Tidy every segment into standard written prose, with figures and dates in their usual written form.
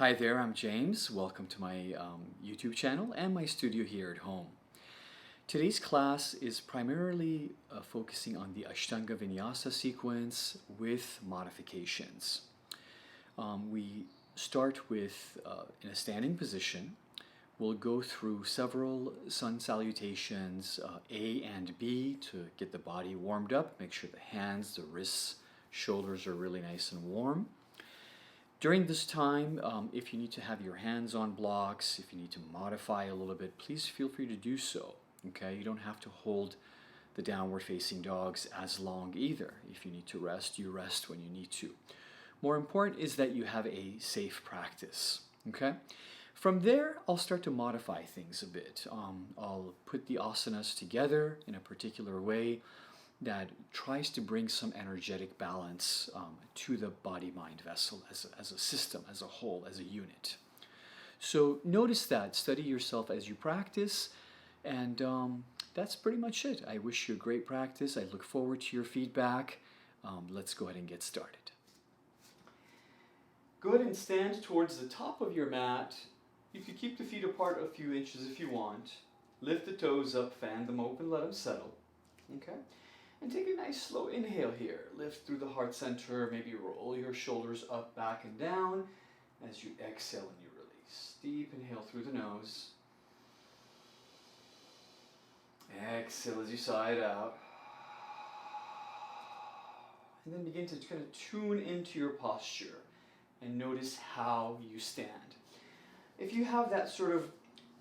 Hi there, I'm James. Welcome to my YouTube channel and my studio here at home. Today's class is primarily focusing on the Ashtanga Vinyasa sequence with modifications. We start with in a standing position. We'll go through several sun salutations, A and B, to get the body warmed up. Make sure the hands, the wrists, shoulders are really nice and warm. During this time, if you need to have your hands on blocks, if you need to modify a little bit, please feel free to do so. Okay, you don't have to hold the downward facing dogs as long either. If you need to rest, you rest when you need to. More important is that you have a safe practice. Okay, from there, I'll start to modify things a bit. I'll put the asanas together in a particular way that tries to bring some energetic balance to the body-mind vessel as a system, as a whole, as a unit. So notice that, study yourself as you practice, and that's pretty much it. I wish you a great practice. I look forward to your feedback. Let's go ahead and get started. Go ahead and stand towards the top of your mat. You can keep the feet apart a few inches if you want. Lift the toes up, fan them open, let them settle. Okay? And take a nice slow inhale here. Lift through the heart center, maybe roll your shoulders up, back, and down as you exhale and you release. Deep inhale through the nose. Exhale as you sigh it out. And then begin to kind of tune into your posture and notice how you stand. If you have that sort of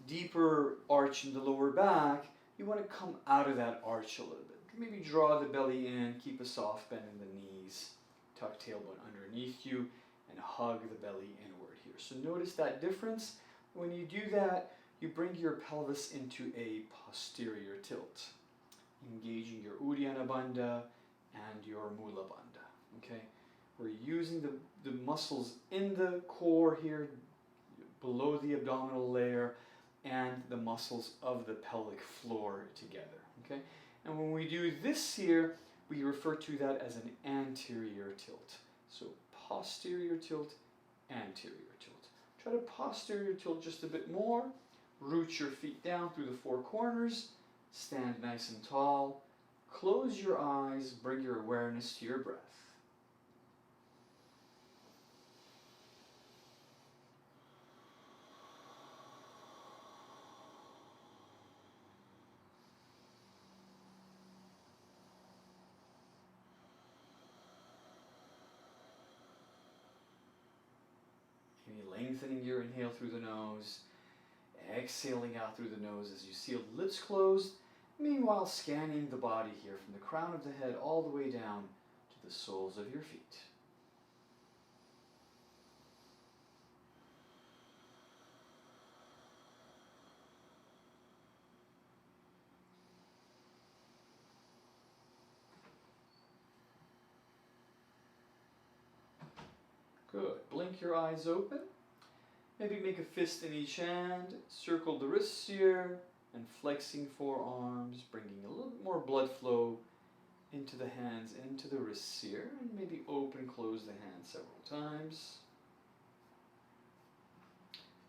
deeper arch in the lower back, you want to come out of that arch a little bit. Maybe draw the belly in, keep a soft bend in the knees, tuck tailbone underneath you, and hug the belly inward here. So notice that difference. When you do that, you bring your pelvis into a posterior tilt, engaging your Uddiyana Bandha and your Mula Bandha. Okay? We're using the muscles in the core here, below the abdominal layer, and the muscles of the pelvic floor together. Okay? And when we do this here, we refer to that as an anterior tilt. So posterior tilt, anterior tilt. Try to posterior tilt just a bit more. Root your feet down through the four corners. Stand nice and tall. Close your eyes. Bring your awareness to your breath. Lengthening your inhale through the nose, exhaling out through the nose as you seal the lips closed, meanwhile scanning the body here from the crown of the head all the way down to the soles of your feet. Good. Blink your eyes open. Maybe make a fist in each hand, circle the wrists here, and flexing forearms, bringing a little more blood flow into the hands, into the wrists here, and maybe open, close the hands several times.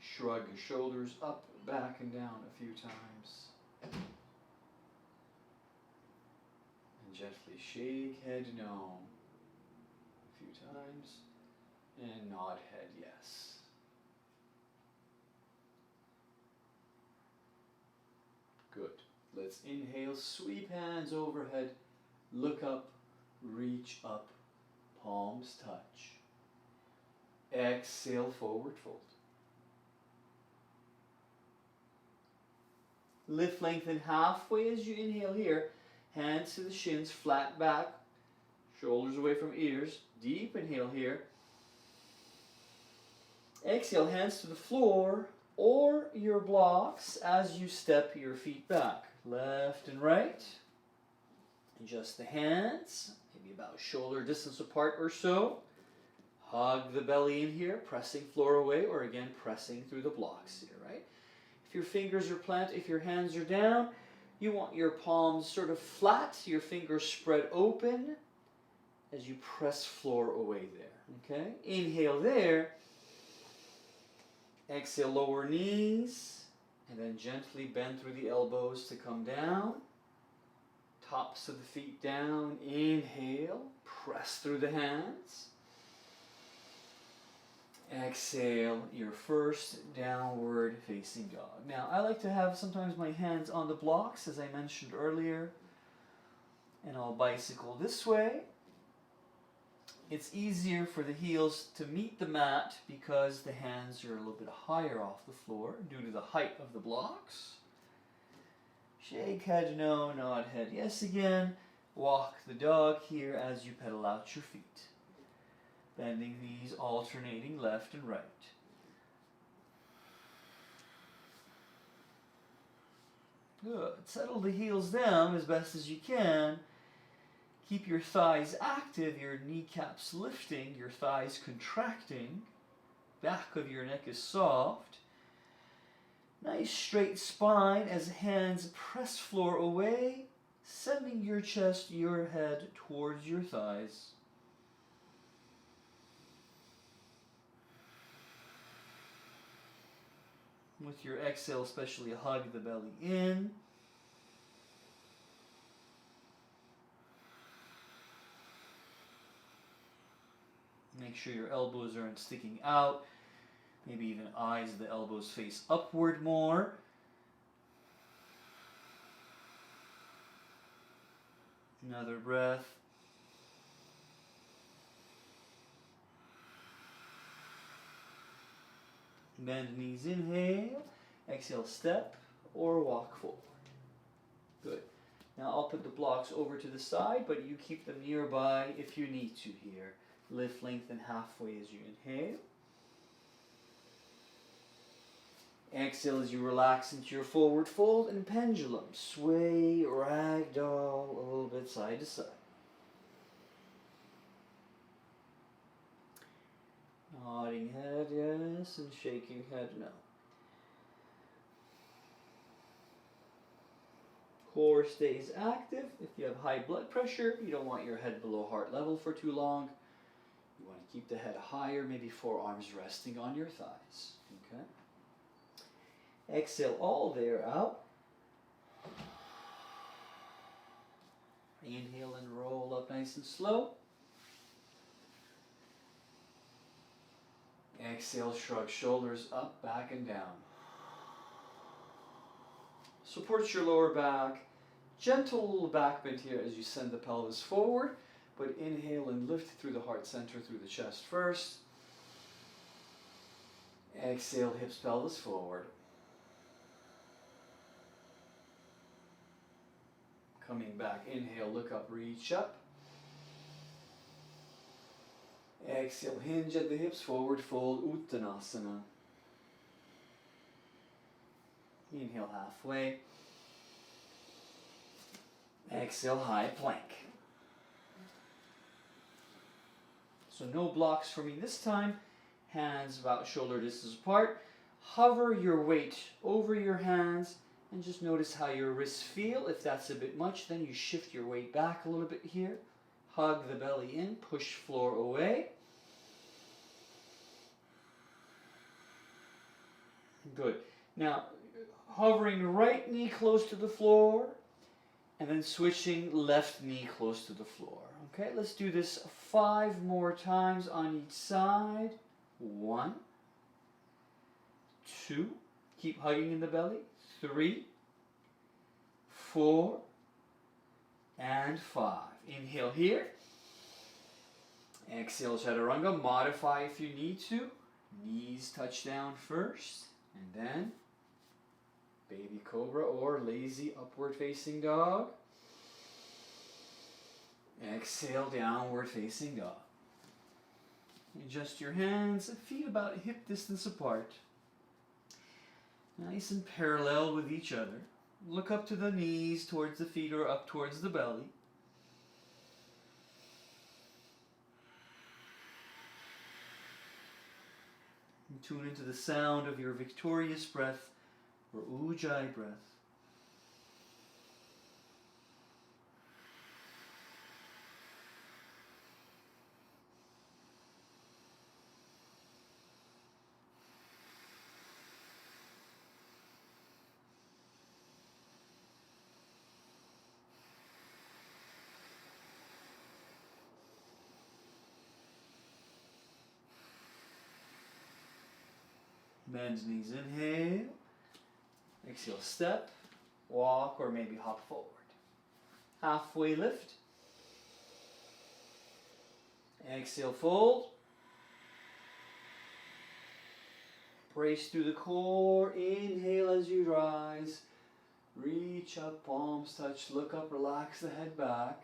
Shrug your shoulders up, back, and down a few times. And gently shake head no a few times, and nod head yes. Good. Let's inhale, sweep hands overhead, look up, reach up, palms touch. Exhale, forward fold. Lift, lengthen halfway as you inhale here. Hands to the shins, flat back, shoulders away from ears. Deep inhale here. Exhale, hands to the floor or your blocks as you step your feet back. Left and right. Adjust the hands, maybe about shoulder distance apart or so. Hug the belly in here, pressing floor away, or again pressing through the blocks here, right? If your fingers are planted, if your hands are down, you want your palms sort of flat, your fingers spread open as you press floor away there, okay? Inhale there. Exhale, lower knees, and then gently bend through the elbows to come down. Tops of the feet down. Inhale, press through the hands. Exhale, your first downward facing dog. Now, I like to have sometimes my hands on the blocks, as I mentioned earlier, and I'll bicycle this way. It's easier for the heels to meet the mat because the hands are a little bit higher off the floor due to the height of the blocks. Shake head no, nod head yes again. Walk the dog here as you pedal out your feet. Bending knees, alternating left and right. Good. Settle the heels down as best as you can. Keep your thighs active, your kneecaps lifting, your thighs contracting. Back of your neck is soft. Nice straight spine as hands press floor away, sending your chest, your head towards your thighs. With your exhale, especially hug the belly in. Make sure your elbows aren't sticking out. Maybe even eyes of the elbows face upward more. Another breath. Bend knees, inhale. Exhale, step or walk forward. Good. Now I'll put the blocks over to the side, but you keep them nearby if you need to here. Lift, lengthen halfway as you inhale. Exhale as you relax into your forward fold and pendulum. Sway, ragdoll, a little bit side to side. Nodding head, yes, and shaking head, no. Core stays active. If you have high blood pressure, you don't want your head below heart level for too long. You want to keep the head higher, maybe forearms resting on your thighs. Okay. Exhale all there out. Inhale and roll up nice and slow. Exhale, shrug shoulders up, back, and down. Support your lower back. Gentle back bend here as you send the pelvis forward, but inhale and lift through the heart center, through the chest first. Exhale, hips, pelvis forward. Coming back, inhale, look up, reach up. Exhale, hinge at the hips, forward fold, Uttanasana. Inhale halfway. Exhale, high plank. So no blocks for me this time. Hands about shoulder distance apart. Hover your weight over your hands and just notice how your wrists feel. If that's a bit much, then you shift your weight back a little bit here. Hug the belly in, push floor away. Good. Now, hovering right knee close to the floor, and then switching left knee close to the floor. Okay, let's do this 5 more times on each side. 1, 2, keep hugging in the belly. 3, 4, and 5. Inhale here. Exhale, chaturanga. Modify if you need to. Knees touch down first, and then baby cobra or lazy upward facing dog. Exhale, downward facing dog. Adjust your hands, feet about hip distance apart. Nice and parallel with each other. Look up to the knees, towards the feet, or up towards the belly. And tune into the sound of your victorious breath, or Ujjayi breath. Bend knees, inhale. Exhale, step, walk, or maybe hop forward. Halfway lift. Exhale, fold. Brace through the core. Inhale as you rise. Reach up, palms touch, look up, relax the head back.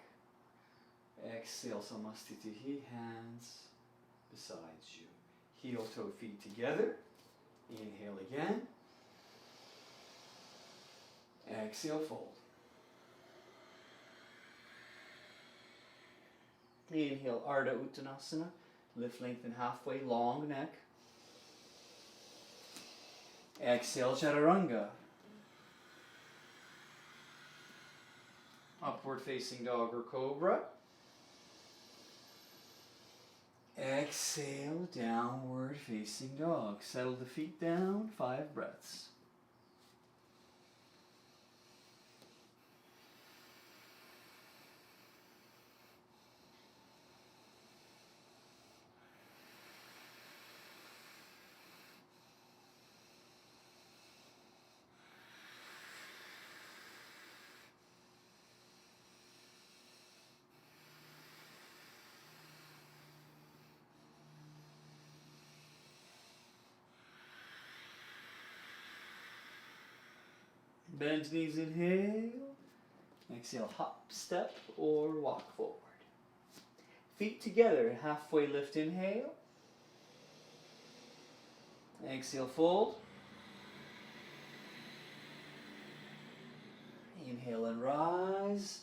Exhale, Samastitihi, hands besides you. Heel, toe, feet together. Inhale again. Exhale, fold. Inhale, Ardha Uttanasana. Lift, lengthen halfway, long neck. Exhale, Chaturanga. Upward facing dog or cobra. Exhale, downward facing dog. Settle the feet down, 5 breaths. Bend knees, inhale. Exhale, hop, step, or walk forward. Feet together, halfway lift, inhale. Exhale, fold. Inhale and rise.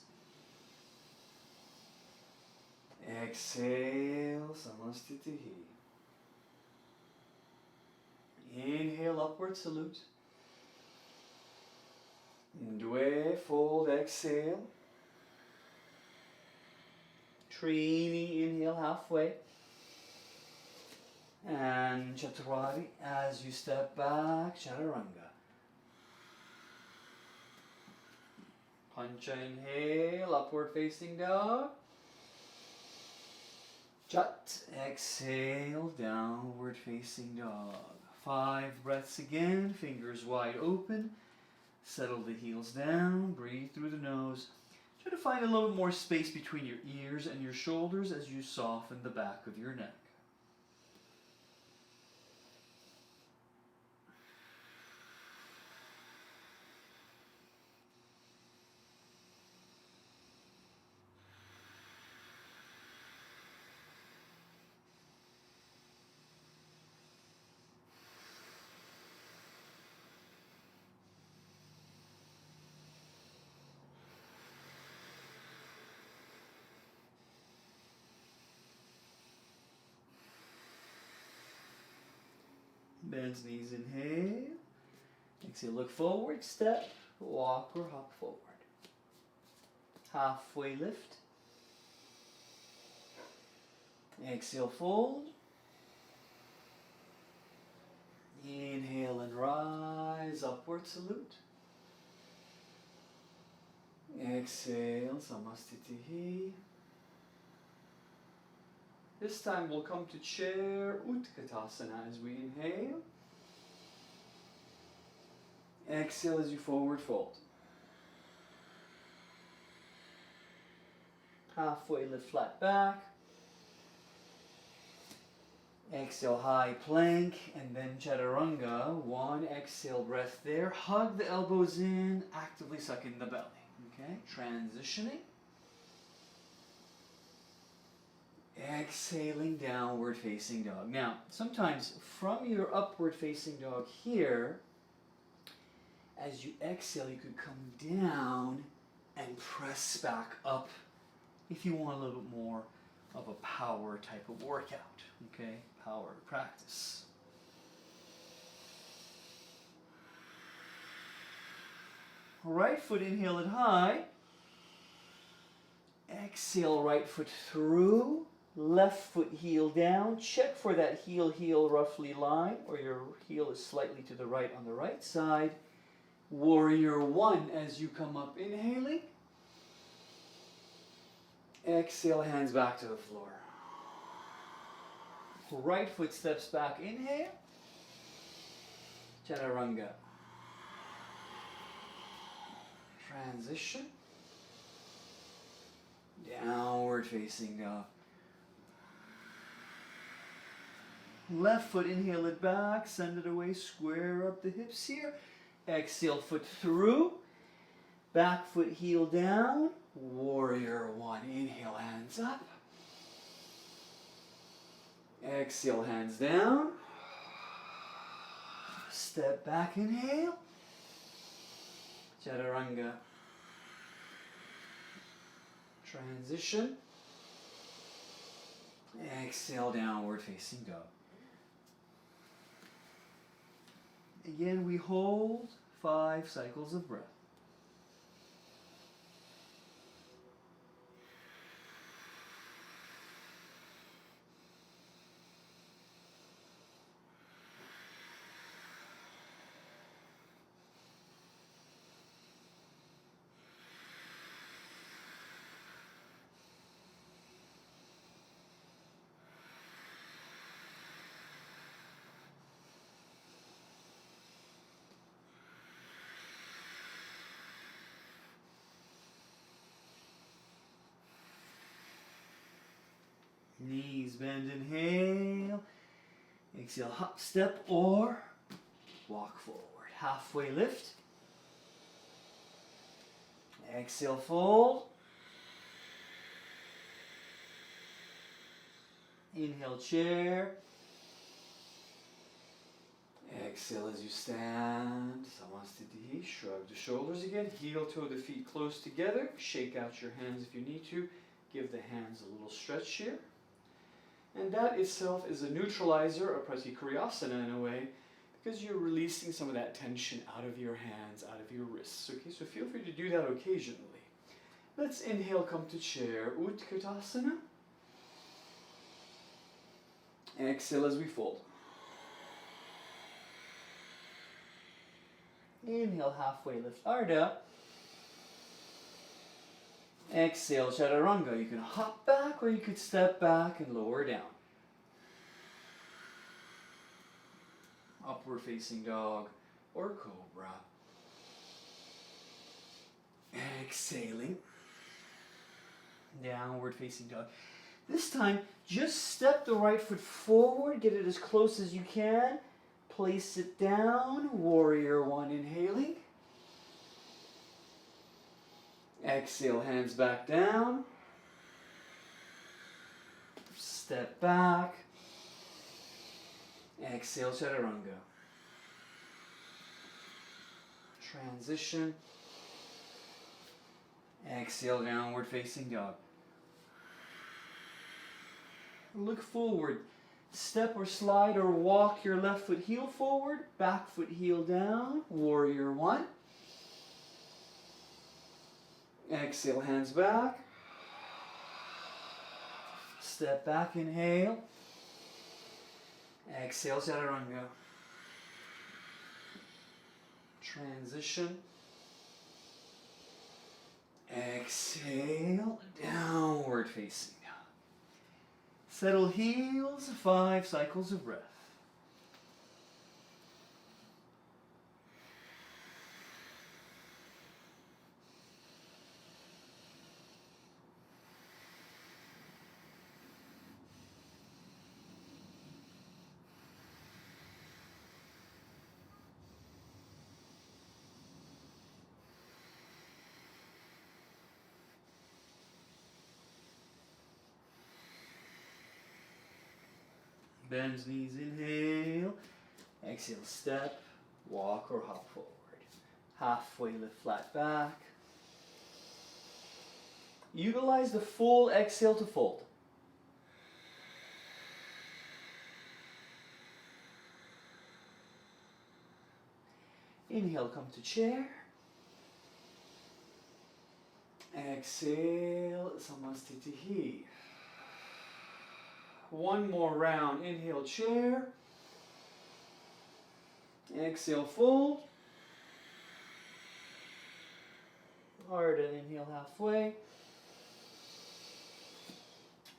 Exhale, Samastitihi. Inhale, upward salute. Dwe, fold, exhale. Trini, inhale halfway. And Chaturanga as you step back, Chaturanga. Pancha, inhale, upward facing dog. Chat, exhale, downward facing dog. 5 breaths again, fingers wide open. Settle the heels down, breathe through the nose. Try to find a little bit more space between your ears and your shoulders as you soften the back of your neck. Bend knees, inhale. Exhale, look forward, step, walk or hop forward. Halfway lift. Exhale, fold. Inhale and rise, upward salute. Exhale, Samastitihi. This time we'll come to chair Utkatasana as we inhale. Exhale as you forward fold. Halfway lift flat back. Exhale, high plank, and then Chaturanga. 1 exhale breath there. Hug the elbows in, actively suck in the belly. Okay, transitioning. Exhaling, downward facing dog. Now, sometimes from your upward facing dog here, as you exhale, you could come down and press back up if you want a little bit more of a power type of workout. Okay, power practice. Right foot, inhale it high. Exhale, right foot through. Left foot heel down. Check for that heel roughly line, or your heel is slightly to the right on the right side. Warrior 1 as you come up, inhaling. Exhale, hands back to the floor. Right foot steps back, inhale. Chaturanga. Transition. Downward facing dog. Left foot, inhale it back, send it away, square up the hips here. Exhale, foot through. Back foot, heel down. Warrior one. Inhale, hands up. Exhale, hands down. Step back, inhale. Chaturanga. Transition. Exhale, downward facing dog. Again, we hold 5 cycles of breath. Knees bend, inhale. Exhale, hop, step, or walk forward. Halfway lift. Exhale, fold. Inhale, chair. Exhale as you stand. Samasthiti. Shrug the shoulders again. Heel toe the feet close together. Shake out your hands if you need to. Give the hands a little stretch here. And that itself is a neutralizer, a pratikariyasana in a way, because you're releasing some of that tension out of your hands, out of your wrists. Okay, so feel free to do that occasionally. Let's inhale, come to chair, Utkatasana. Exhale as we fold. Inhale, halfway lift, Ardha. Exhale, Chaturanga. You can hop back or you could step back and lower down. Upward facing dog or cobra. Exhaling. Downward facing dog. This time, just step the right foot forward. Get it as close as you can. Place it down. Warrior one, inhaling. Exhale, hands back down. Step back. Exhale, Chaturanga. Transition. Exhale, downward facing dog. Look forward. Step or slide or walk your left foot heel forward. Back foot heel down. Warrior one. Exhale, hands back. Step back, inhale. Exhale, Chaturanga. Transition. Exhale, downward facing dog. Settle heels, 5 cycles of breath. Bend knees, inhale. Exhale, step, walk or hop forward. Halfway lift, flat back. Utilize the full exhale to fold. Inhale, come to chair. Exhale, Samasthiti. One more round. Inhale, chair. Exhale, fold. Ardha, inhale halfway.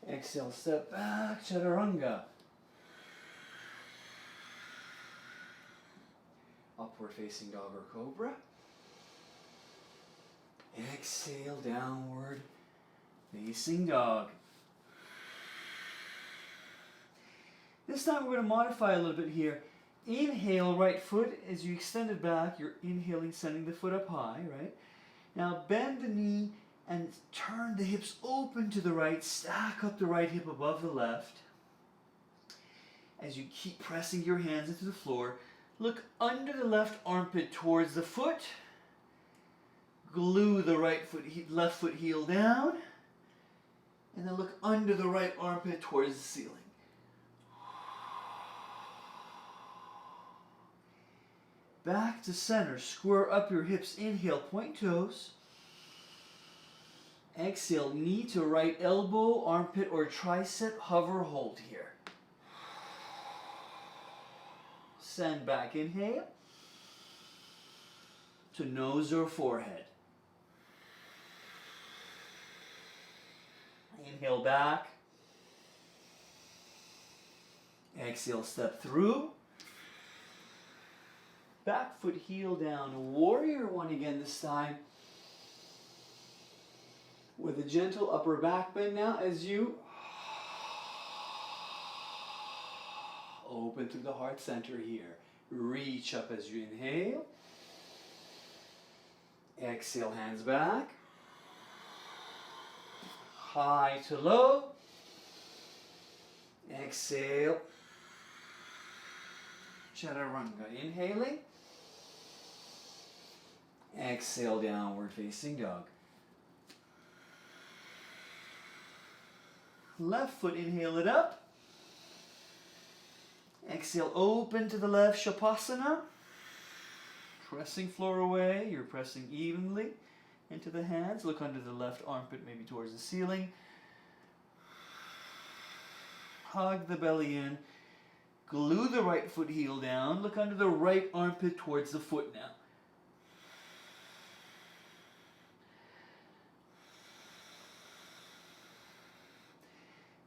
Exhale, step back, Chaturanga. Upward facing dog or cobra. Exhale, downward facing dog. This time we're going to modify a little bit here. Inhale, right foot. As you extend it back, you're inhaling, sending the foot up high, right? Now bend the knee and turn the hips open to the right. Stack up the right hip above the left. As you keep pressing your hands into the floor, look under the left armpit towards the foot. Glue the left foot heel down. And then look under the right armpit towards the ceiling. Back to center. Square up your hips. Inhale, point toes. Exhale, knee to right elbow, armpit or tricep. Hover, hold here. Send back. Inhale to nose or forehead. Inhale back. Exhale, step through. Back foot heel down. Warrior one again this time. With a gentle upper back bend now as you open through the heart center here. Reach up as you inhale. Exhale, hands back. High to low. Exhale. Chaturanga. Inhaling. Exhale, downward facing dog. Left foot, inhale it up. Exhale, open to the left, Shavasana. Pressing floor away, you're pressing evenly into the hands. Look under the left armpit, maybe towards the ceiling. Hug the belly in. Glue the right foot heel down. Look under the right armpit towards the foot now.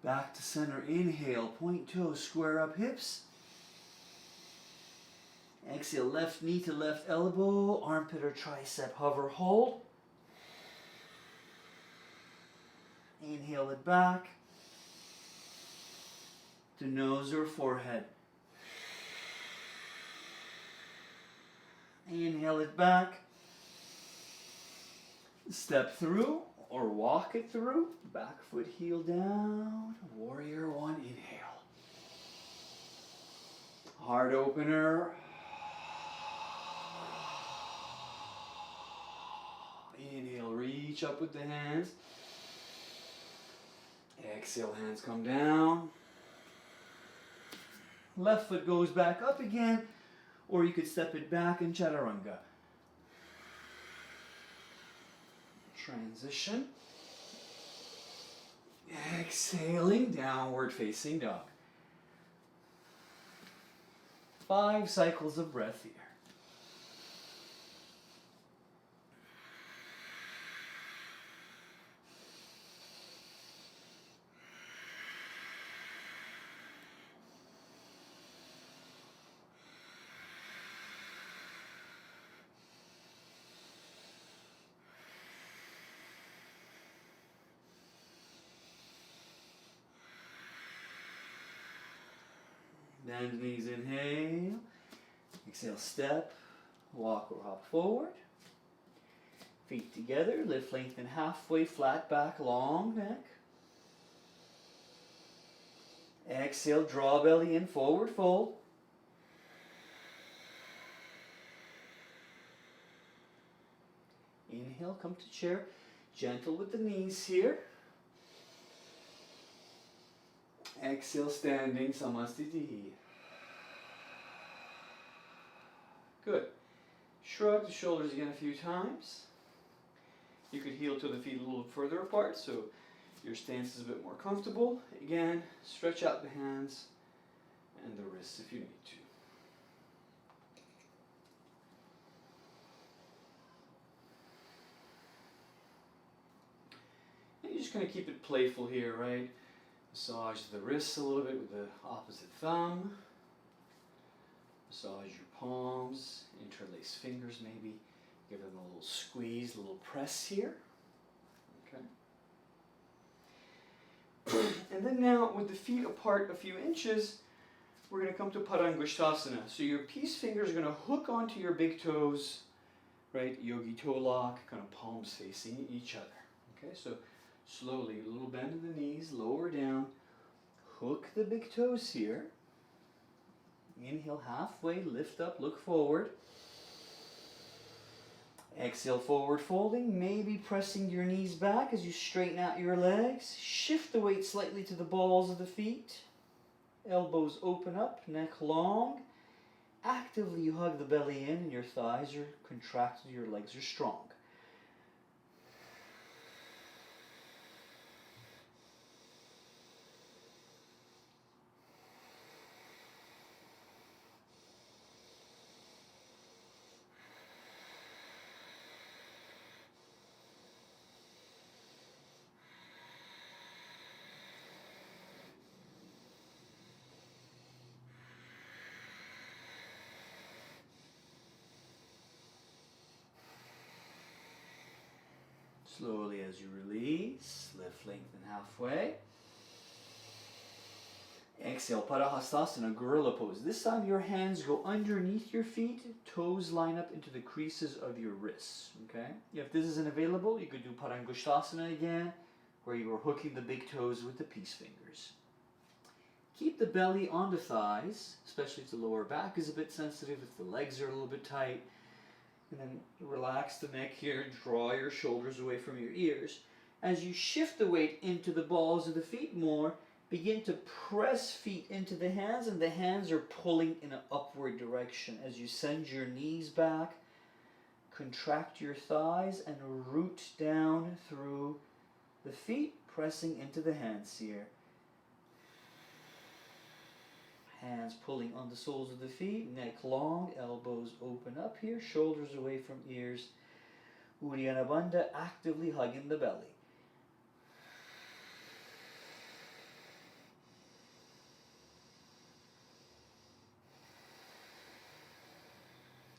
Back to center. Inhale, point toes, square up hips. Exhale, left knee to left elbow, armpit or tricep, hover, hold. Inhale it back to nose or forehead. Inhale it back. Step through or walk it through. Back foot heel down. Warrior one, inhale. Heart opener. Inhale, reach up with the hands. Exhale, hands come down. Left foot goes back up again, or you could step it back in Chaturanga. Transition. Exhaling, downward facing dog. 5 cycles of breath here. Bend knees, inhale. Exhale, step, walk or hop forward. Feet together, lift, lengthen halfway, flat back, long neck. Exhale, draw belly in, forward fold. Inhale, come to chair. Gentle with the knees here. Exhale, standing, Samastitihi. Good. Shrug the shoulders again a few times. You could heel to the feet a little further apart so your stance is a bit more comfortable. Again, stretch out the hands and the wrists if you need to. And you're just going to keep it playful here, right? Massage the wrists a little bit with the opposite thumb. Massage your palms, interlace fingers maybe. Give them a little squeeze, a little press here. Okay. And then now, with the feet apart a few inches, we're going to come to Padangusthasana. So your peace fingers are going to hook onto your big toes, right? Yogi toe lock, kind of palms facing each other. Okay, so slowly, a little bend in the knees, lower down, hook the big toes here. Inhale halfway, lift up, look forward. Exhale, forward folding, maybe pressing your knees back as you straighten out your legs. Shift the weight slightly to the balls of the feet. Elbows open up, neck long. Actively you hug the belly in and your thighs are contracted, your legs are strong. Slowly as you release, lift, lengthen halfway. Exhale, Padahastasana, Gorilla Pose. This time your hands go underneath your feet, toes line up into the creases of your wrists. Okay? If this isn't available, you could do Padangusthasana again, where you are hooking the big toes with the peace fingers. Keep the belly on the thighs, especially if the lower back is a bit sensitive, if the legs are a little bit tight. And then relax the neck here, draw your shoulders away from your ears. As you shift the weight into the balls of the feet more, begin to press feet into the hands, and the hands are pulling in an upward direction. As you send your knees back, contract your thighs and root down through the feet, pressing into the hands here. Hands pulling on the soles of the feet, neck long, elbows open up here, shoulders away from ears. Uddiyana Bandha, actively hugging the belly.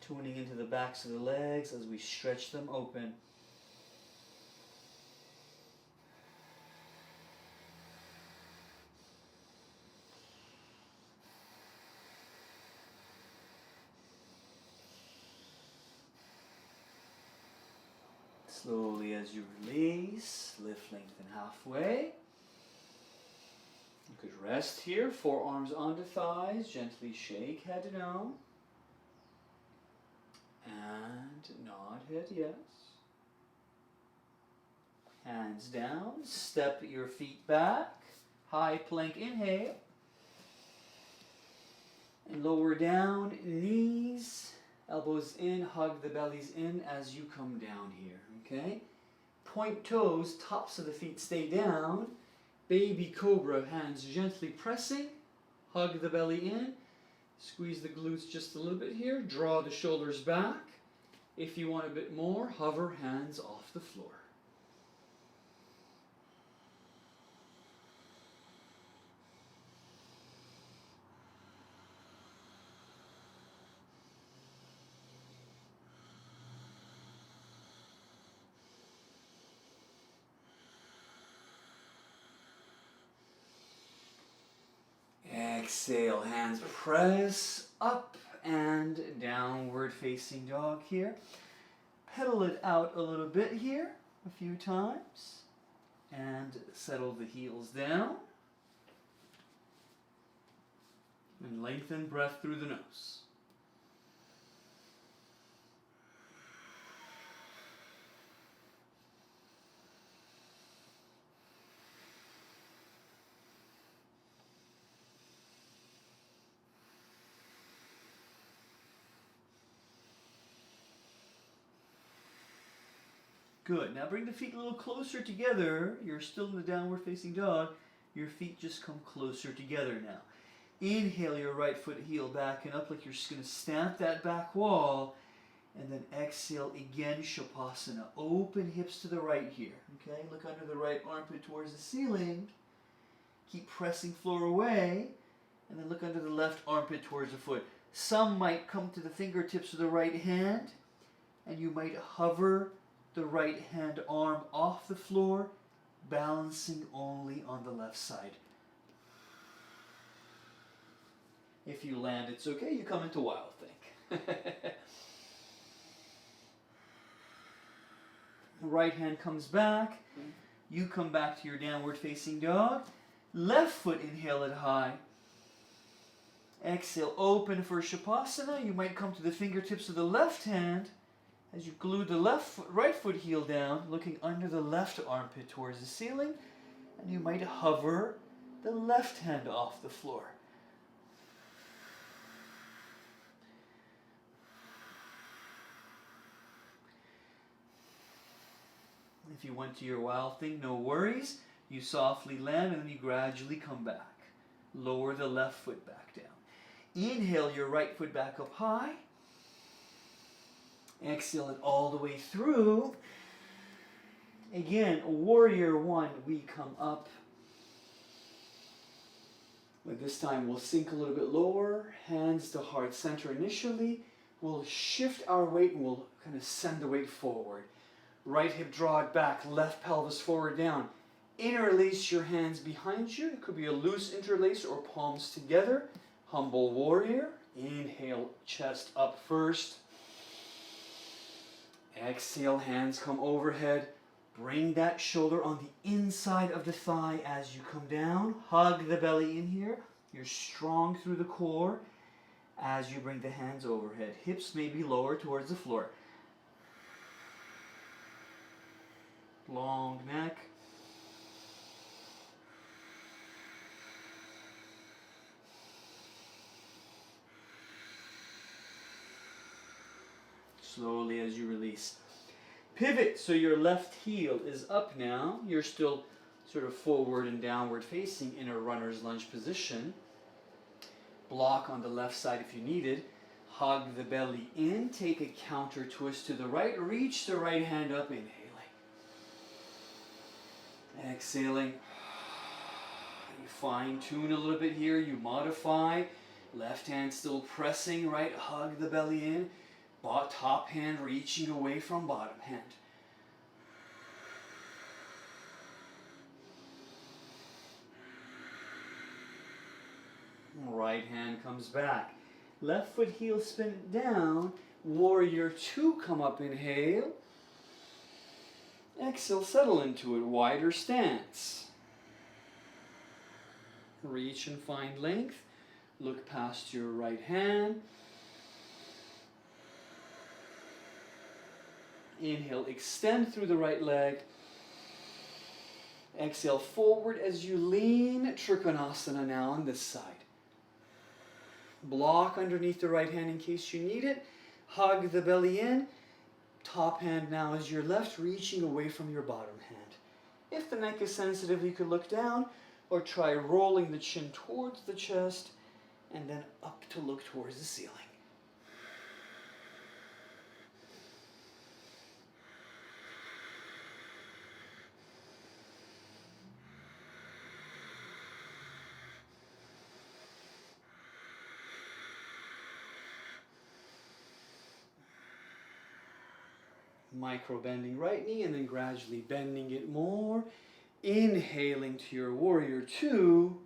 Tuning into the backs of the legs as we stretch them open. Slowly as you release, lift, lengthen halfway. You could rest here, forearms onto thighs, gently shake head no. And nod head yes. Hands down, step your feet back, high plank inhale. And lower down, knees, elbows in, hug the bellies in as you come down here, okay? Point toes, tops of the feet stay down. Baby cobra, hands gently pressing, hug the belly in. Squeeze the glutes just a little bit here. Draw the shoulders back. If you want a bit more, hover hands off the floor. Exhale, hands press up and downward facing dog here. Pedal it out a little bit here, a few times. And settle the heels down. And lengthen breath through the nose. Good. Now bring the feet a little closer together. You're still in the downward facing dog. Your feet just come closer together now. Inhale your right foot heel back and up like you're just going to stamp that back wall. And then exhale again, Shavasana. Open hips to the right here. Okay, look under the right armpit towards the ceiling. Keep pressing floor away. And then look under the left armpit towards the foot. Some might come to the fingertips of the right hand, and you might hover the right hand arm off the floor, balancing only on the left side. If you land, it's okay. You come into wild think. The right hand comes back. You come back to your downward facing dog. Left foot, inhale it high. Exhale, open for Shavasana. You might come to the fingertips of the left hand as you glue the right foot heel down, looking under the left armpit towards the ceiling. And you might hover the left hand off the floor. If you went to your wild thing, no worries. You softly land and then you gradually come back. Lower the left foot back down. Inhale your right foot back up high. Exhale it all the way through. Again, warrior one, we come up. But this time we'll sink a little bit lower. Hands to heart center initially. We'll shift our weight and we'll kind of send the weight forward. Right hip, draw it back. Left pelvis forward down. Interlace your hands behind you. It could be a loose interlace or palms together. Humble warrior. Inhale, chest up first. Exhale, hands come overhead. Bring that shoulder on the inside of the thigh as you come down. Hug the belly in here. You're strong through the core as you bring the hands overhead. Hips may be lower towards the floor. Long neck. Slowly as you release. Pivot, so your left heel is up now. You're still sort of forward and downward facing in a runner's lunge position. Block on the left side if you need it. Hug the belly in. Take a counter twist to the right. Reach the right hand up, inhaling. Exhaling. You fine tune a little bit here. You modify. Left hand still pressing, right? Hug the belly in. Top hand reaching away from bottom hand. Right hand comes back. Left foot heel spin down. Warrior two, come up, inhale. Exhale, settle into it. Wider stance. Reach and find length. Look past your right hand. Inhale, extend through the right leg. Exhale, forward as you lean. Trikonasana now on this side. Block underneath the right hand in case you need it. Hug the belly in. Top hand now is your left, reaching away from your bottom hand. If the neck is sensitive, you could look down or try rolling the chin towards the chest and then up to look towards the ceiling. Micro bending right knee and then gradually bending it more. Inhaling to your warrior two.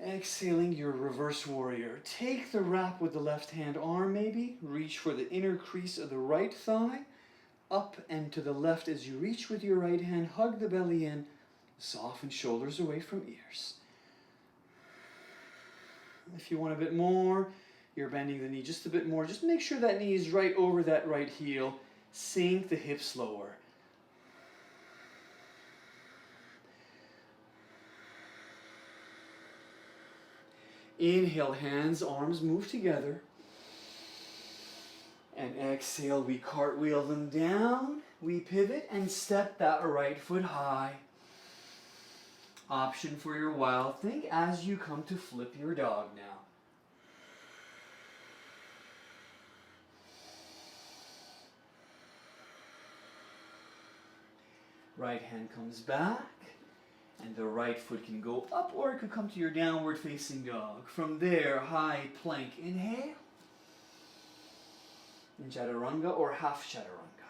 Exhaling your reverse warrior. Take the wrap with the left hand arm maybe. Reach for the inner crease of the right thigh. Up and to the left as you reach with your right hand. Hug the belly in. Soften shoulders away from ears. If you want a bit more, you're bending the knee just a bit more. Just make sure that knee is right over that right heel. Sink the hips lower. Inhale, hands, arms move together. And exhale, we cartwheel them down. We pivot and step that right foot high. Option for your wild thing as you come to flip your dog now. Right hand comes back, And the right foot can go up, or it could come to your downward facing dog. From there, high plank. Inhale. In chaturanga or half chaturanga.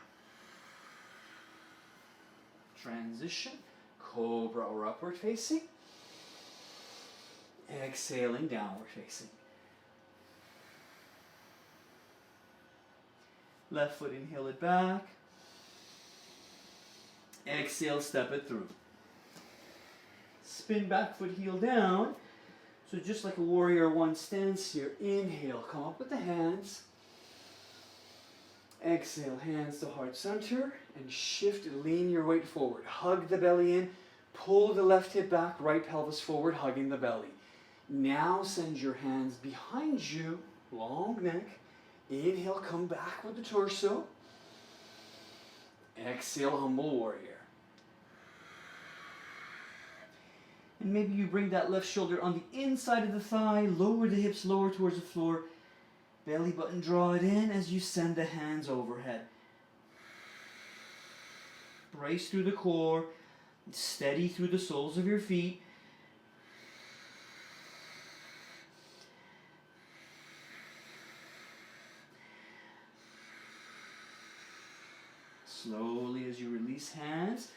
Transition. Cobra or upward facing. Exhaling, downward facing. Left foot, inhale it back. Exhale, step it through. Spin back foot, heel down. So just like a warrior one stance here. Inhale, come up with the hands. Exhale, hands to heart center. And shift, lean your weight forward. Hug the belly in. Pull the left hip back, right pelvis forward, hugging the belly. Now send your hands behind you, long neck. Inhale, come back with the torso. Exhale, humble warrior. And maybe you bring that left shoulder on the inside of the thigh, lower the hips lower towards the floor. Belly button, draw it in as you send the hands overhead. Brace through the core, steady through the soles of your feet. Slowly as you release hands,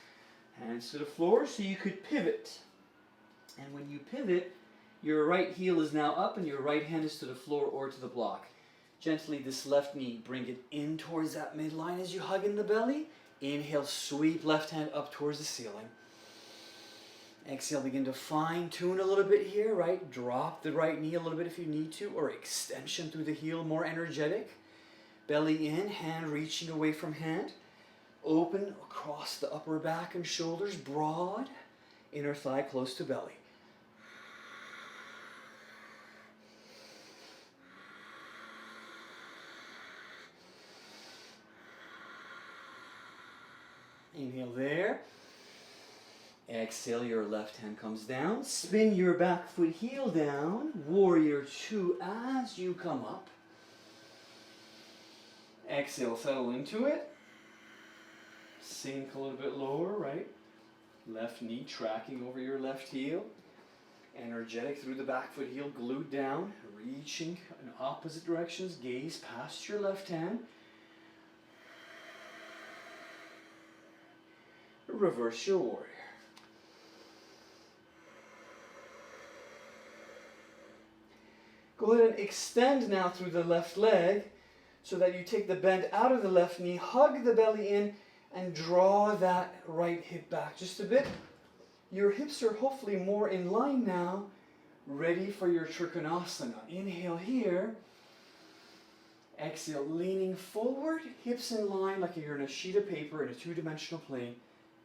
hands to the floor so you could pivot. And when you pivot, your right heel is now up and your right hand is to the floor or to the block. Gently this left knee, bring it in towards that midline as you hug in the belly. Inhale, sweep left hand up towards the ceiling. Exhale, begin to fine tune a little bit here, right? Drop the right knee a little bit if you need to, or extension through the heel, more energetic. Belly in, hand reaching away from hand. Open across the upper back and shoulders, broad. Inner thigh close to belly. Inhale there. Exhale, your left hand comes down. Spin your back foot heel down. Warrior two as you come up. Exhale, settle into it. Sink a little bit lower, right? Left knee tracking over your left heel. Energetic through the back foot heel, glued down. Reaching in opposite directions. Gaze past your left hand. Reverse your warrior. Go ahead and extend now through the left leg so that you take the bend out of the left knee, hug the belly in, and draw that right hip back just a bit. Your hips are hopefully more in line now, ready for your Trikonasana. Inhale here. Exhale, leaning forward, hips in line like you're in a sheet of paper in a two-dimensional plane.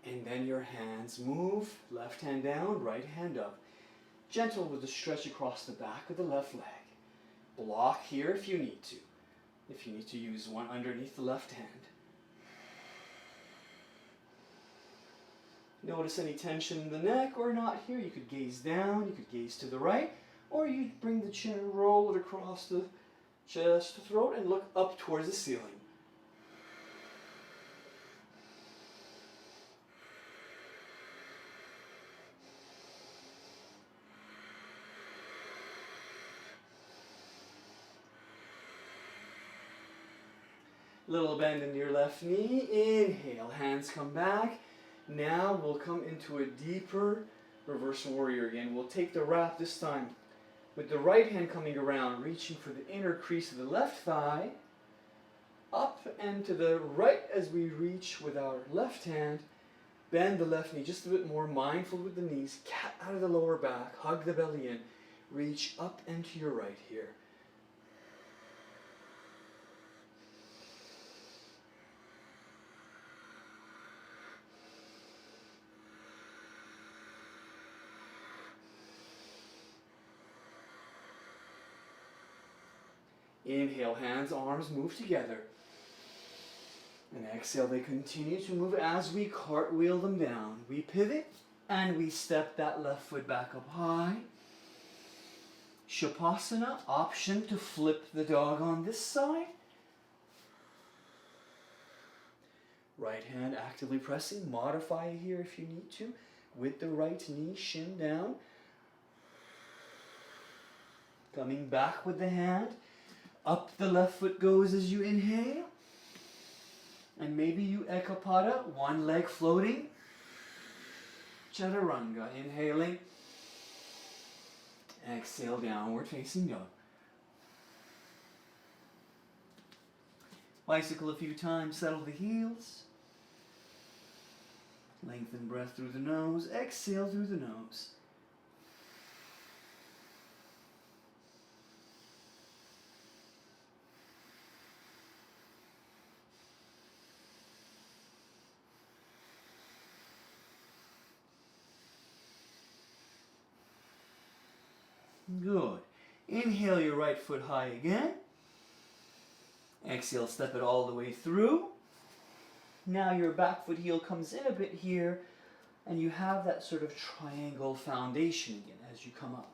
And then your hands move, left hand down, right hand up. Gentle with the stretch across the back of the left leg. Block here if you need to. If you need to use one underneath the left hand. Notice any tension in the neck or not here. You could gaze down, you could gaze to the right, or you bring the chin and roll it across the chest, throat, and look up towards the ceiling. Little bend in your left knee. Inhale, hands come back. Now we'll come into a deeper reverse warrior again. We'll take the wrap this time with the right hand coming around, reaching for the inner crease of the left thigh. Up and to the right as we reach with our left hand. Bend the left knee just a bit more, mindful with the knees. Cat out of the lower back. Hug the belly in. Reach up and to your right here. Inhale, hands, arms move together. And exhale, they continue to move as we cartwheel them down. We pivot and we step that left foot back up high. Shavasana, option to flip the dog on this side. Right hand actively pressing, modify here if you need to. with the right knee, shin down. Coming back with the hand. Up the left foot goes as you inhale. And maybe you Ekapada, one leg floating. Chaturanga, inhaling. Exhale, downward facing dog. Bicycle a few times, settle the heels. Lengthen breath through the nose, exhale through the nose. Good. Inhale your right foot high again. Exhale, step it all the way through. Now your back foot heel comes in a bit here, and you have that sort of triangle foundation again as you come up.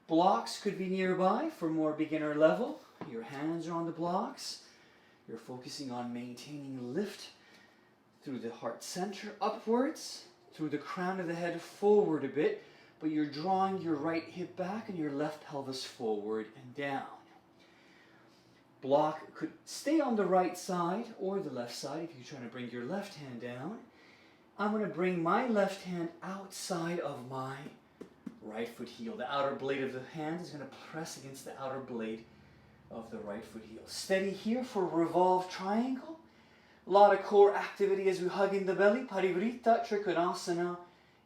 Blocks could be nearby for more beginner level. Your hands are on the blocks. You're focusing on maintaining lift through the heart center upwards, through the crown of the head forward a bit, but you're drawing your right hip back and your left pelvis forward and down. Block could stay on the right side or the left side if you're trying to bring your left hand down. I'm going to bring my left hand outside of my right foot heel. The outer blade of the hand is going to press against the outer blade of the right foot heel. Steady here for revolve triangle. A lot of core activity as we hug in the belly. Parivrita Trikonasana.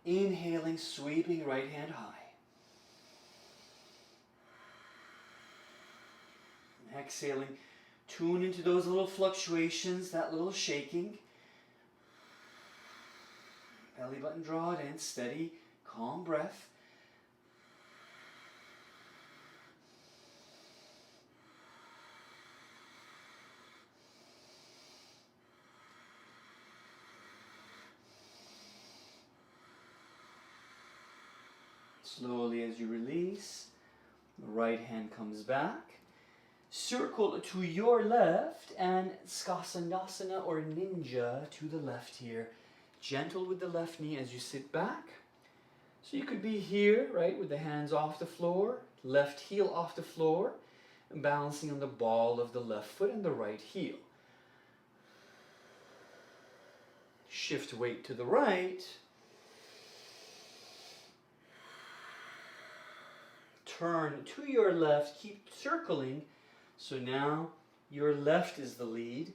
Inhaling, sweeping right hand high. Exhaling, tune into those little fluctuations, that little shaking. Belly button draw it in, steady, calm breath. Slowly as you release, the right hand comes back. Circle to your left and Skasandasana or Ninja to the left here. Gentle with the left knee as you sit back. So you could be here, right, with the hands off the floor, left heel off the floor, and balancing on the ball of the left foot and the right heel. Shift weight to the right. Turn to your left, keep circling. So now your left is the lead.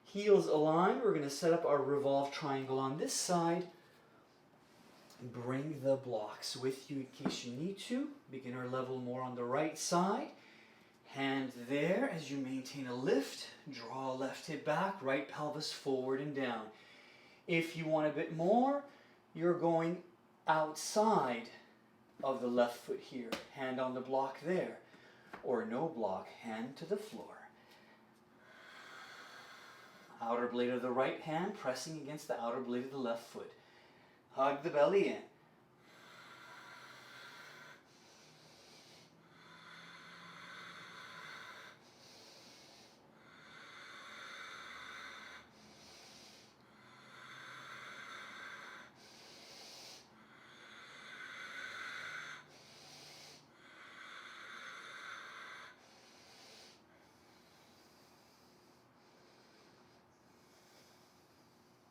Heels aligned. We're going to set up our revolve triangle on this side. Bring the blocks with you in case you need to. Beginner level more on the right side. Hand there as you maintain a lift. Draw left hip back, right pelvis forward and down. If you want a bit more, you're going outside of the left foot here. Hand on the block there. Or no block, hand to the floor. Outer blade of the right hand pressing against the outer blade of the left foot. Hug the belly in.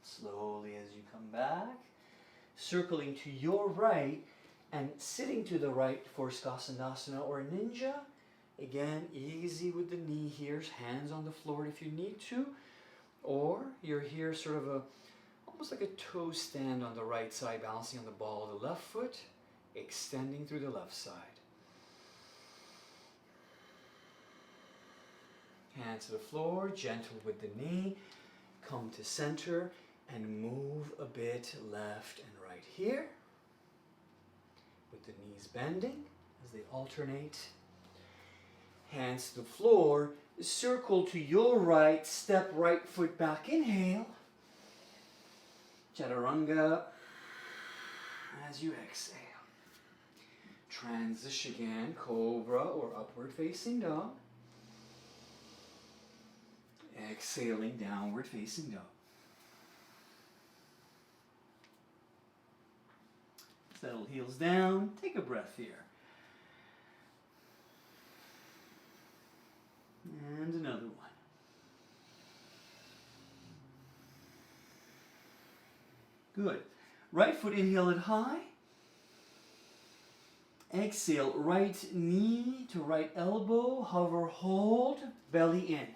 Slowly as you come back, circling to your right and sitting to the right for Skasandasana or Ninja. Again, easy with the knee here, hands on the floor if you need to, or you're here sort of almost like a toe stand on the right side, balancing on the ball of the left foot, extending through the left side. Hands to the floor, gentle with the knee, come to center, and move a bit left and right here with the knees bending as they alternate. Hands to the floor, circle to your right, step right foot back, inhale. Chaturanga as you exhale. Transition again, cobra or upward facing dog. Exhaling, downward facing dog. Settle heels down. Take a breath here. And another one. Good. Right foot, inhale it high. Exhale, right knee to right elbow. Hover, hold, belly in.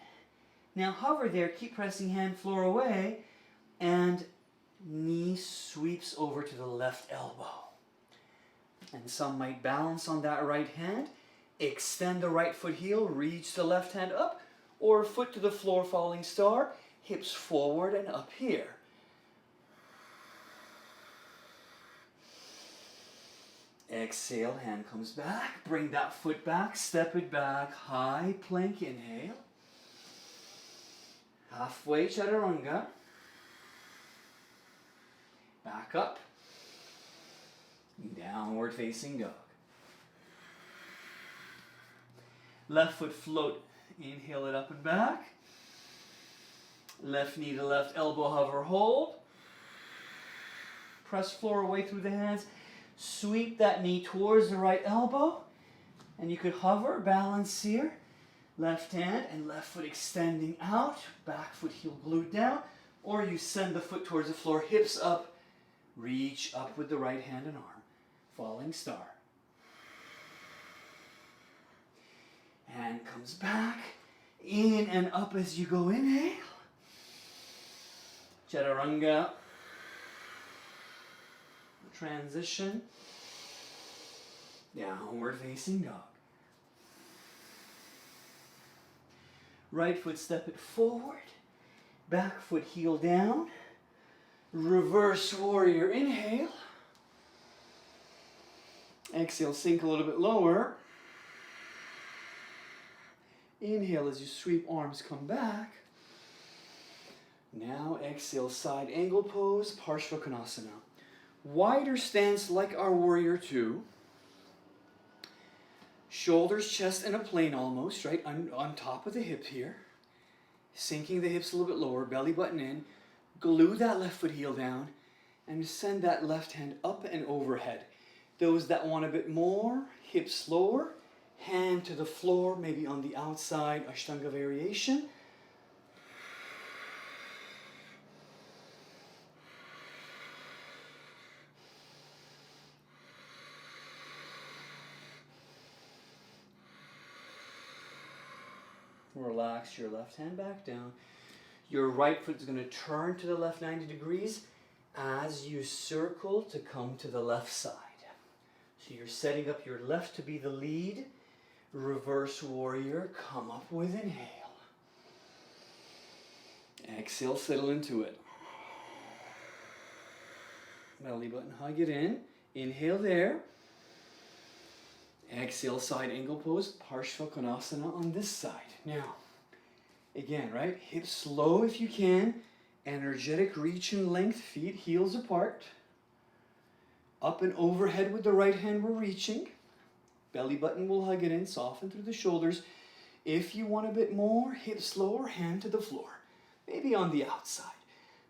Now hover there, keep pressing hand floor away, and knee sweeps over to the left elbow. And some might balance on that right hand. Extend the right foot heel, reach the left hand up, or foot to the floor, falling star, hips forward and up here. Exhale, hand comes back, bring that foot back, step it back, high plank, inhale. Halfway chaturanga. Back up. Downward facing dog. Left foot float. Inhale it up and back. Left knee to left elbow, hover, hold. Press floor away through the hands. Sweep that knee towards the right elbow. And you could hover, balance here. Left hand and left foot extending out. Back foot heel glued down. Or you send the foot towards the floor, hips up. Reach up with the right hand and arm. Falling star. Hand comes back. In and up as you go. Inhale. Chaturanga. Transition. Downward facing dog. Right foot, step it forward. Back foot, heel down. Reverse warrior, inhale. Exhale, sink a little bit lower. Inhale as you sweep arms, come back. Now exhale, side angle pose, Parshvakonasana. Wider stance like our warrior two. Shoulders, chest in a plane almost, right? On top of the hip here. Sinking the hips a little bit lower, belly button in. Glue that left foot heel down and send that left hand up and overhead. Those that want a bit more, hips lower, hand to the floor, maybe on the outside, Ashtanga variation. Relax your left hand back down. Your right foot is going to turn to the left 90 degrees as you circle to come to the left side. So you're setting up your left to be the lead. Reverse warrior, come up with inhale. Exhale, settle into it. Belly button, hug it in. Inhale there. Exhale, side angle pose, Parshvakonasana on this side. Now, again, right? Hips low if you can. Energetic reach and length, feet heels apart. Up and overhead with the right hand we're reaching. Belly button will hug it in, soften through the shoulders. If you want a bit more, hips lower, hand to the floor. Maybe on the outside.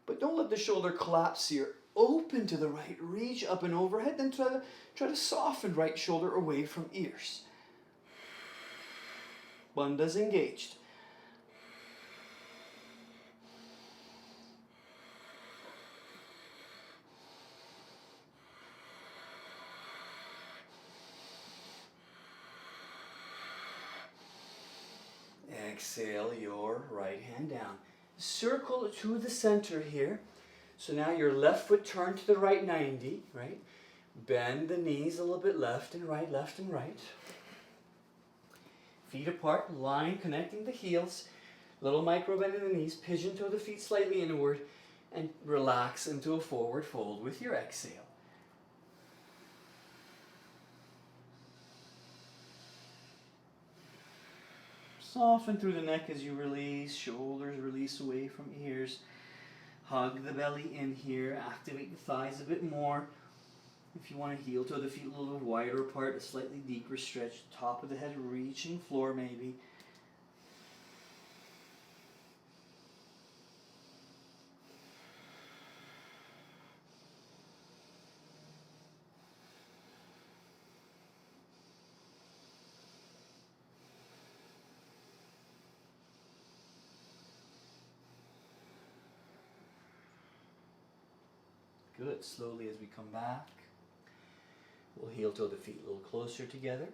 But don't let the shoulder collapse here. Open to the right, reach up and overhead, then try to soften right shoulder away from ears. Bandhas engaged. Exhale your right hand down. Circle to the center here. So now your left foot turned to the right 90, right? Bend the knees a little bit left and right, left and right. Feet apart, line connecting the heels. Little micro bend in the knees, pigeon toe the feet slightly inward, and relax into a forward fold with your exhale. Soften through the neck as you release, shoulders release away from ears. Hug the belly in here, activate the thighs a bit more. If you want to heel toe the feet a little wider apart, a slightly deeper stretch, top of the head reaching floor maybe. Good. Slowly as we come back, we'll heel toe the feet a little closer together.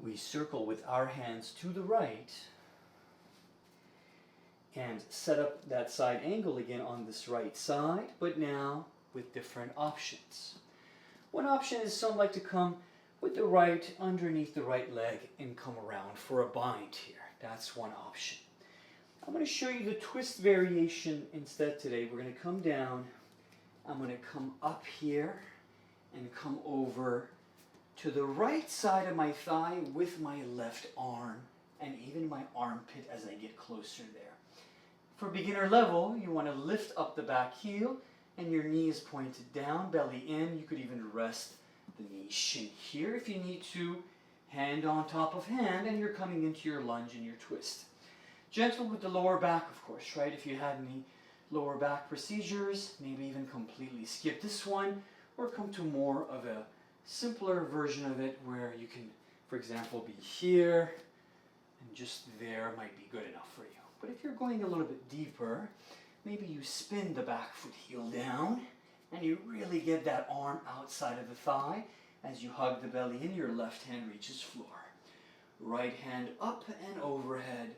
We circle with our hands to the right and set up that side angle again on this right side, but now with different options. One option is some like to come with the right underneath the right leg and come around for a bind here. That's one option. I'm going to show you the twist variation instead today. We're going to come down. I'm going to come up here and come over to the right side of my thigh with my left arm and even my armpit as I get closer there. For beginner level, you want to lift up the back heel and your knee is pointed down, belly in. You could even rest the knee shin here if you need to. Hand on top of hand, and you're coming into your lunge and your twist. Gentle with the lower back, of course, right? If you had any lower back procedures, maybe even completely skip this one, or come to more of a simpler version of it where you can, for example, be here, and just there might be good enough for you. But if you're going a little bit deeper, maybe you spin the back foot heel down, and you really get that arm outside of the thigh. As you hug the belly in, your left hand reaches floor. Right hand up and overhead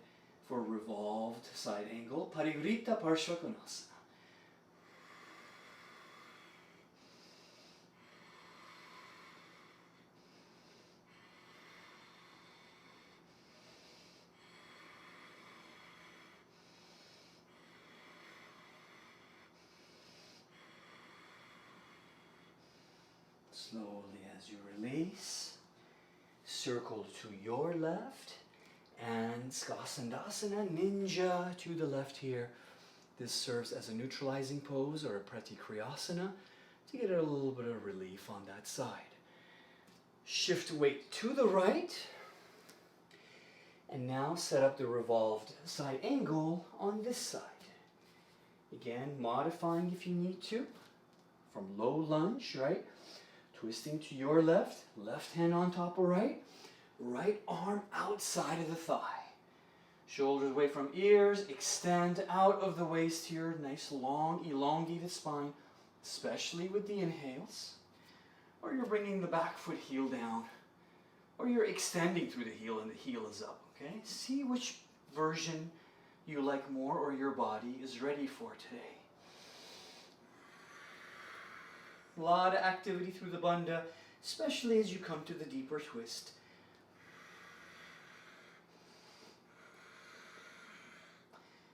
for revolved side angle. Parivrita Parshvakonasana. Slowly as you release, circle to your left and Skasandasana Ninja to the left here. This serves as a neutralizing pose or a Pratikriyasana to get a little bit of relief on that side. Shift weight to the right and now set up the revolved side angle on this side. Again, modifying if you need to from low lunge, right? Twisting to your left, left hand on top of right, right arm outside of the thigh. Shoulders away from ears, extend out of the waist here, nice long elongated spine, especially with the inhales. Or you're bringing the back foot heel down, or you're extending through the heel and the heel is up, okay? See which version you like more or your body is ready for today. A lot of activity through the bandha, especially as you come to the deeper twist.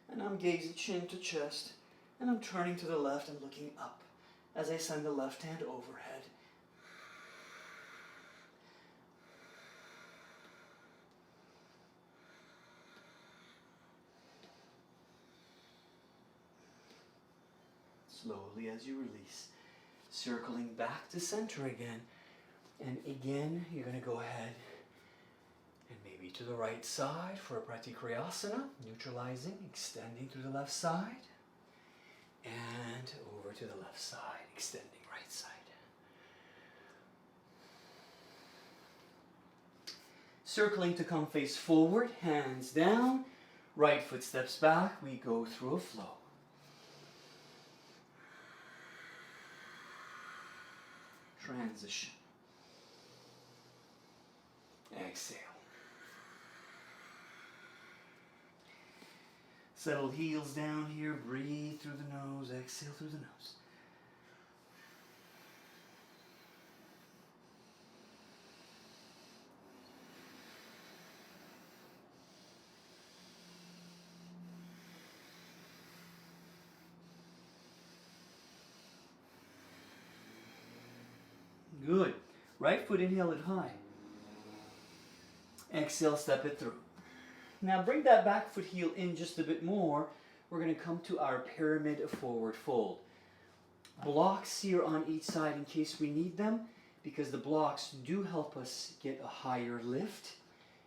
And I'm gazing chin to chest, and I'm turning to the left and looking up as I send the left hand overhead. Slowly as you release. Circling back to center again. And again, you're going to go ahead and maybe to the right side for a Pratikriyasana, neutralizing, extending through the left side. And over to the left side, extending right side. Circling to come face forward, hands down, right foot steps back, we go through a flow. Transition. Exhale. Settle heels down here. Breathe through the nose. Exhale through the nose. Good. Right foot, inhale it high. Exhale, step it through. Now bring that back foot heel in just a bit more. We're going to come to our pyramid forward fold. Blocks here on each side in case we need them, because the blocks do help us get a higher lift,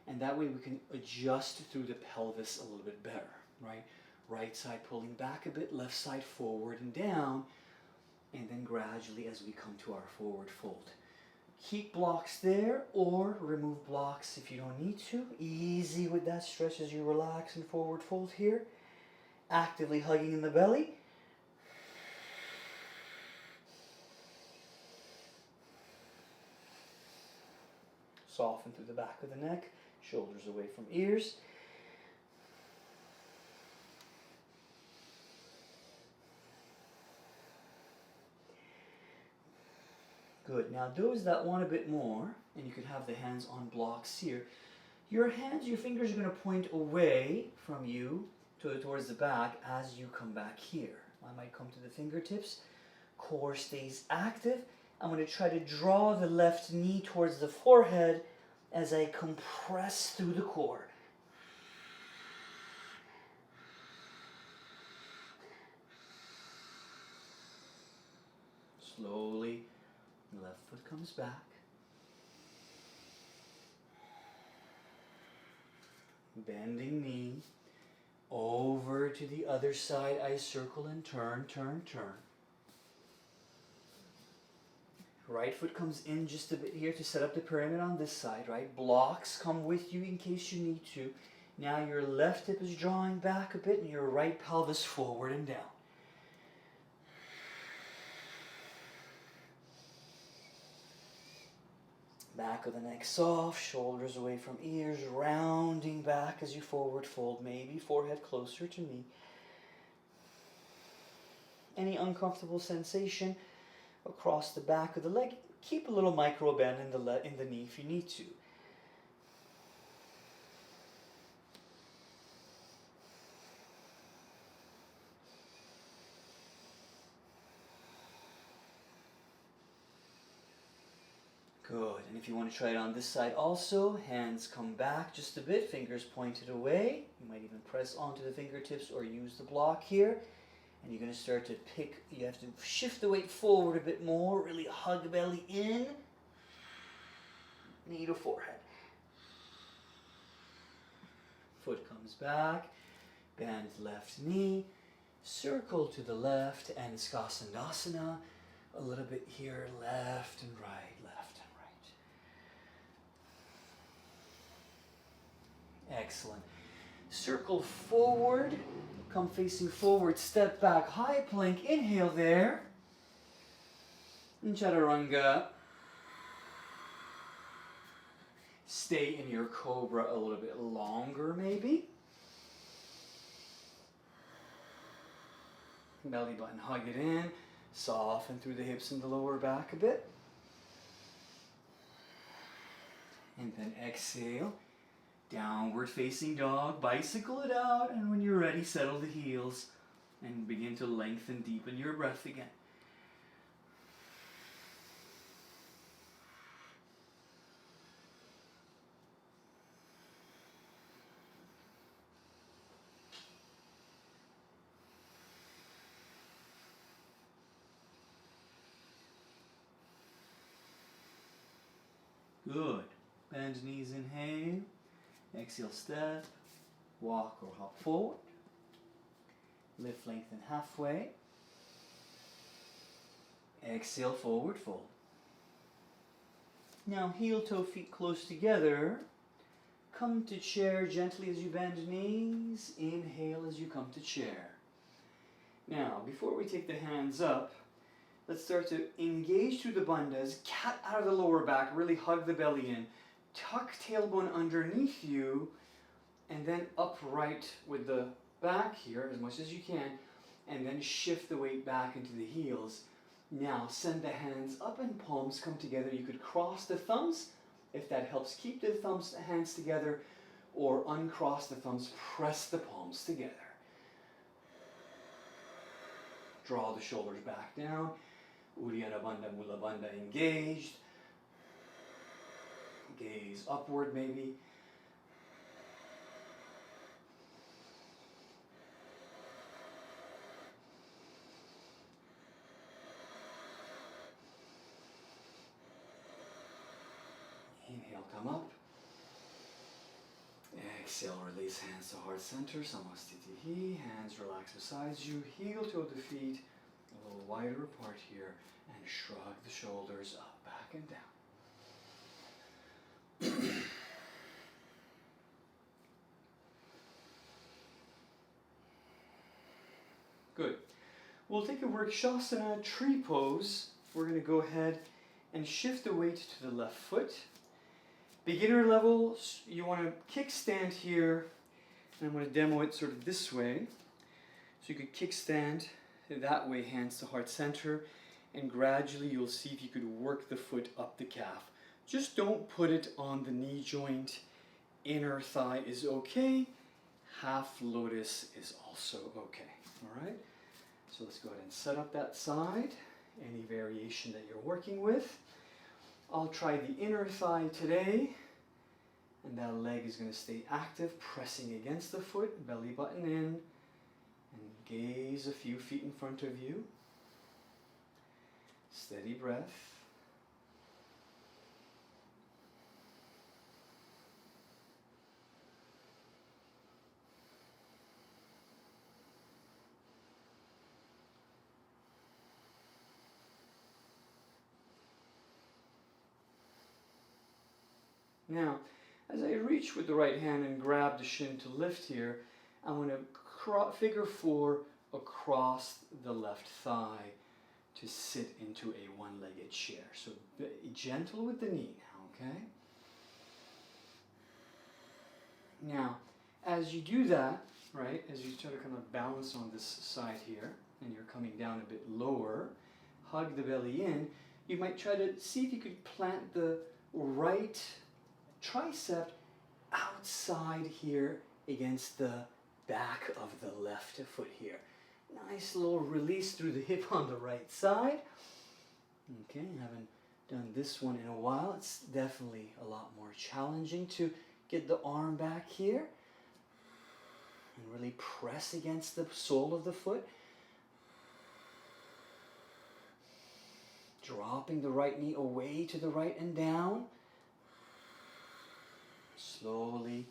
and that way we can adjust through the pelvis a little bit better, right? Right side pulling back a bit, left side forward and down, and then gradually as we come to our forward fold. Keep blocks there or remove blocks if you don't need to. Easy with that stretch as you relax and forward fold here. Actively hugging in the belly. soften through the back of the neck, shoulders away from ears. Good. Now those that want a bit more, and you could have the hands on blocks here, your fingers are going to point away from you towards the back as you come back here. I might come to the fingertips. Core stays active. I'm going to try to draw the left knee towards the forehead as I compress through the core. Slowly, left foot comes back. Bending knee. Over to the other side, I circle and turn, turn, turn. Right foot comes in just a bit here to set up the pyramid on this side, right? Blocks come with you in case you need to. Now your left hip is drawing back a bit and your right pelvis forward and down. Back of the neck soft, shoulders away from ears, rounding back as you forward fold, maybe forehead closer to me. Any uncomfortable sensation across the back of the leg, keep a little micro bend in the knee if you need to. Good. And if you want to try it on this side also, hands come back just a bit, fingers pointed away. You might even press onto the fingertips or use the block here. And you're going to start to you have to shift the weight forward a bit more, really hug the belly in, knee to forehead. Foot comes back, bend left knee, circle to the left, and Skasandasana. A little bit here, left and right, left and right. Excellent. Circle forward, come facing forward, step back, high plank, inhale there. And Chaturanga. Stay in your cobra a little bit longer maybe. Belly button, hug it in. Soften through the hips and the lower back a bit. And then exhale. Downward facing dog. Bicycle it out. And when you're ready, settle the heels. And begin to lengthen, deepen your breath again. Good. Bend knees, inhale. Exhale, step. Walk or hop forward. Lift, lengthen halfway. Exhale, forward fold. Now heel, toe, feet close together. Come to chair gently as you bend knees. Inhale as you come to chair. Now, before we take the hands up, let's start to engage through the bandhas, cat out of the lower back, really hug the belly in. Tuck tailbone underneath you, and then upright with the back here as much as you can, and then shift the weight back into the heels. Now send the hands up and palms come together. You could cross the thumbs if that helps keep the hands together, or uncross the thumbs, press the palms together. Draw the shoulders back down. Uddiyana Bandha, Mula Bandha engaged. Gaze upward maybe. Inhale, come up. Exhale, release hands to heart center, Samastitihi. Hands relax beside you, heel toe the feet, a little wider apart here, and shrug the shoulders up, back and down. Good. We'll take a Vrikshasana tree pose. We're going to go ahead and shift the weight to the left foot. Beginner level, you want to kickstand here, and I'm going to demo it sort of this way. So you could kickstand that way, hands to heart center, and gradually you'll see if you could work the foot up the calf. Just don't put it on the knee joint. Inner thigh is okay. Half lotus is also okay. All right? So let's go ahead and set up that side, any variation that you're working with. I'll try the inner thigh today, and that leg is going to stay active, pressing against the foot, belly button in, and gaze a few feet in front of you. Steady breath. Now, as I reach with the right hand and grab the shin to lift here, I'm going to figure 4 across the left thigh to sit into a one-legged chair. So gentle with the knee now, okay? Now, as you do that, right, as you try to kind of balance on this side here, and you're coming down a bit lower, hug the belly in, you might try to see if you could plant the right tricep outside here against the back of the left foot here. Nice little release through the hip on the right side. Okay, haven't done this one in a while. It's definitely a lot more challenging to get the arm back here and really press against the sole of the foot. Dropping the right knee away to the right and down. Slowly,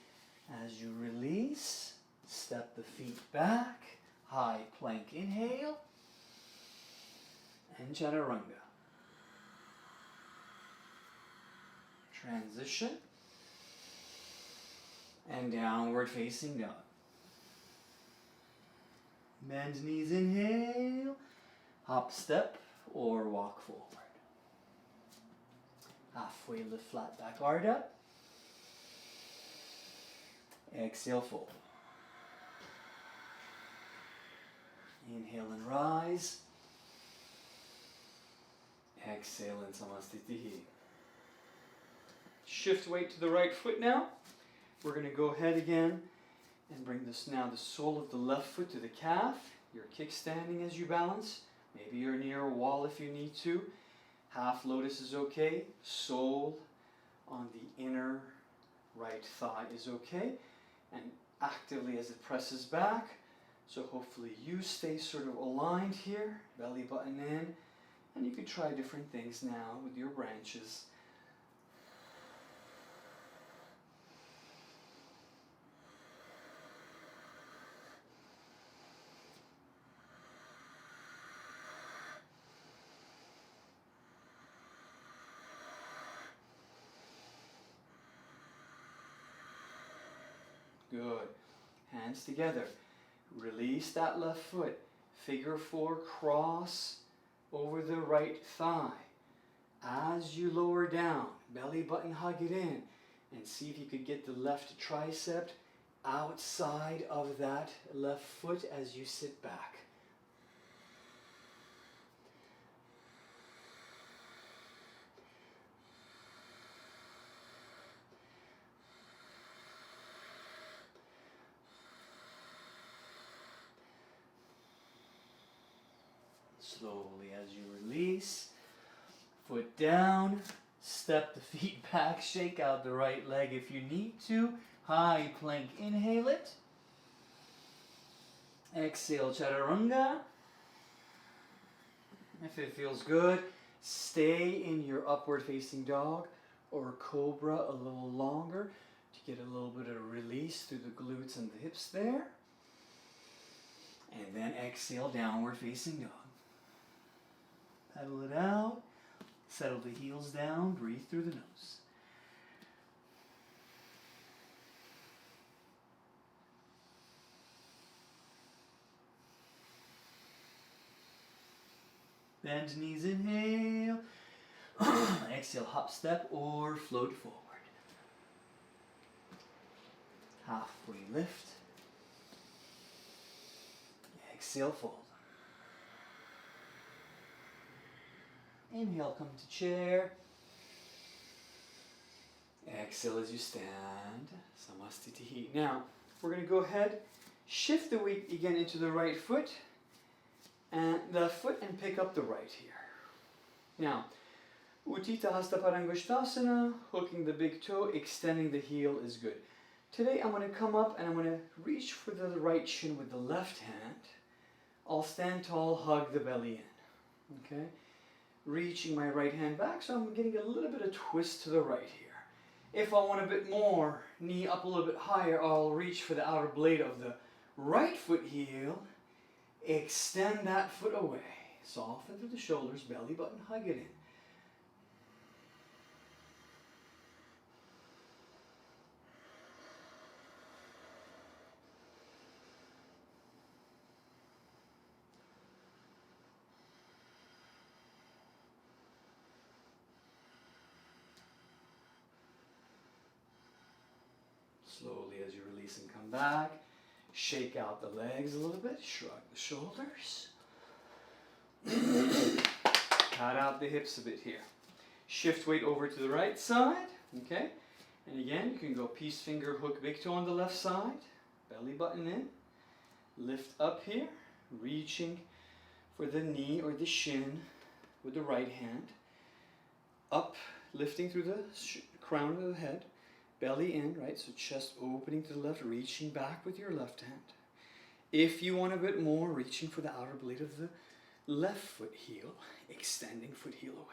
as you release, step the feet back, high plank inhale, and chaturanga. Transition, and downward facing dog. Bend knees, inhale, hop step or walk forward. Halfway lift flat back, Ardha. Exhale, fold. Inhale and rise. Exhale and Samastitihi. Shift weight to the right foot now. We're going to go ahead again and bring this now the sole of the left foot to the calf. You're kickstanding as you balance. Maybe you're near a wall if you need to. Half lotus is okay. Sole on the inner right thigh is okay. And actively as it presses back. So hopefully you stay sort of aligned here, belly button in, and you can try different things now with your branches. Good. Hands together. Release that left foot. Figure 4 cross over the right thigh. As you lower down, belly button hug it in, and see if you could get the left tricep outside of that left foot as you sit back. Slowly as you release, foot down, step the feet back, shake out the right leg if you need to. High plank, inhale it. Exhale, chaturanga. If it feels good, stay in your upward facing dog or cobra a little longer to get a little bit of release through the glutes and the hips there. And then exhale, downward facing dog. Pedal it out, settle the heels down, breathe through the nose. Bend knees, inhale. Exhale, hop step or float forward. halfway lift. Exhale, fold. Inhale, come to chair. Exhale as you stand. Samastitihi. Now, we're going to go ahead, shift the weight again into the right foot and left foot and pick up the right here. Now, Uttita Hasta Parangushtasana, hooking the big toe, extending the heel is good. Today I'm going to come up and I'm going to reach for the right shin with the left hand. I'll stand tall, hug the belly in. Okay? Reaching my right hand back, so I'm getting a little bit of twist to the right here. If I want a bit more, knee up a little bit higher, I'll reach for the outer blade of the right foot heel. Extend that foot away. Soften through the shoulders, belly button, hug it in. Slowly as you release and come back, shake out the legs a little bit, shrug the shoulders. Pat out the hips a bit here. Shift weight over to the right side, okay? And again, you can go peace finger, hook big toe on the left side, belly button in, lift up here, reaching for the knee or the shin with the right hand, up, lifting through the crown of the head, belly in, right? So chest opening to the left, reaching back with your left hand. If you want a bit more, reaching for the outer blade of the left foot heel, extending foot heel away.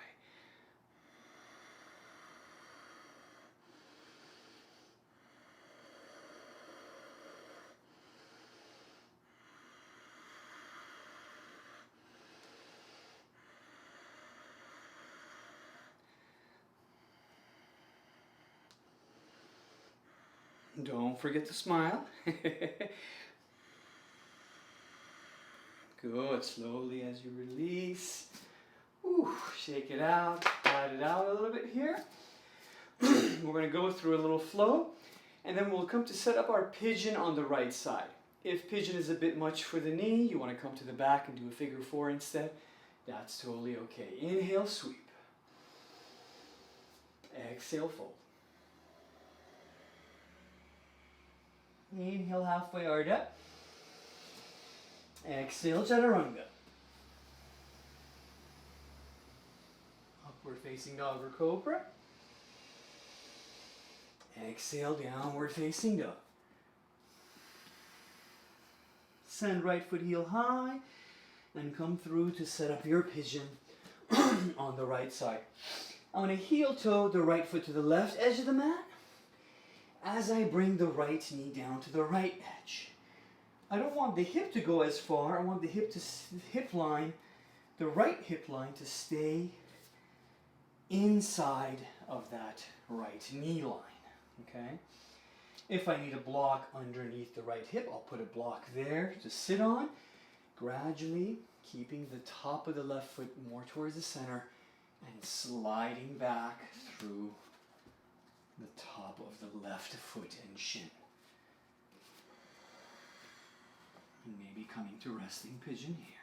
Don't forget to smile. Good. Slowly as you release. Ooh, shake it out. Glide it out a little bit here. We're going to go through a little flow. And then we'll come to set up our pigeon on the right side. If pigeon is a bit much for the knee, you want to come to the back and do a figure four instead. That's totally okay. Inhale, sweep. Exhale, fold. Inhale, halfway Ardha. Exhale, Chaturanga. Upward facing dog or cobra. Exhale, downward facing dog. Send right foot heel high and come through to set up your pigeon on the right side. I'm going to heel toe the right foot to the left edge of the mat as I bring the right knee down to the right edge. I don't want the hip to go as far. I want the hip line, the right hip line to stay inside of that right knee line, okay? If I need a block underneath the right hip, I'll put a block there to sit on, gradually keeping the top of the left foot more towards the center and sliding back through the top of the left foot and shin. And maybe coming to resting pigeon here.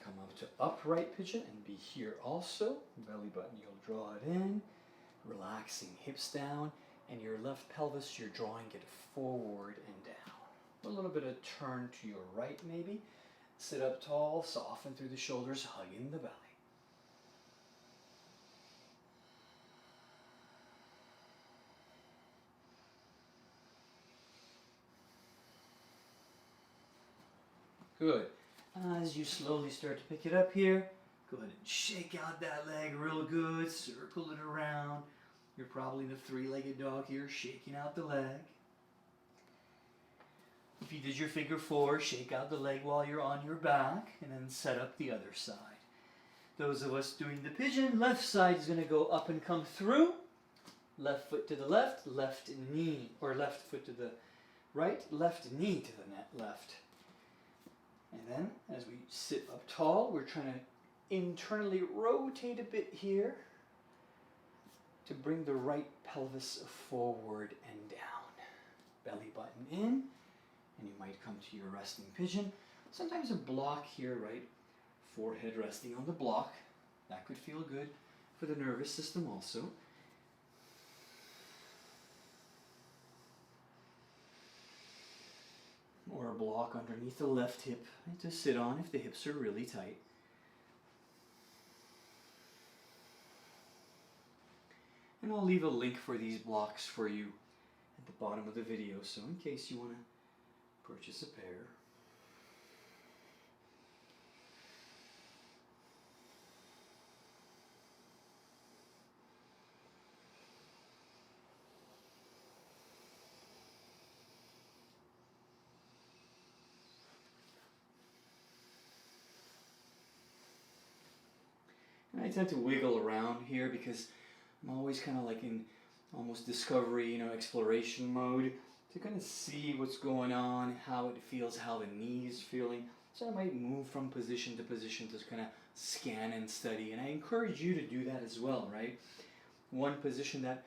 Come up to upright pigeon and be here also. Belly button, you'll draw it in. Relaxing hips down. And your left pelvis, you're drawing it forward and down. A little bit of turn to your right maybe. Sit up tall, soften through the shoulders, hugging the belly. Good. As you slowly start to pick it up here, go ahead and shake out that leg real good, circle it around. You're probably in a three-legged dog here, shaking out the leg. If you did your figure four, shake out the leg while you're on your back, and then set up the other side. Those of us doing the pigeon, left side is going to go up and come through. Left foot to the left, left knee, or left foot to the right, left knee to the left. And then as we sit up tall, we're trying to internally rotate a bit here to bring the right pelvis forward and down. Belly button in, and you might come to your resting pigeon. Sometimes a block here, right? Forehead resting on the block. That could feel good for the nervous system also. Or a block underneath the left hip to sit on if the hips are really tight. And I'll leave a link for these blocks for you at the bottom of the video, so in case you want to purchase a pair. And I tend to wiggle around here because I'm always kind of like in almost discovery, exploration mode to kind of see what's going on, how it feels, how the knee is feeling. So I might move from position to position to kind of scan and study. And I encourage you to do that as well, right? One position that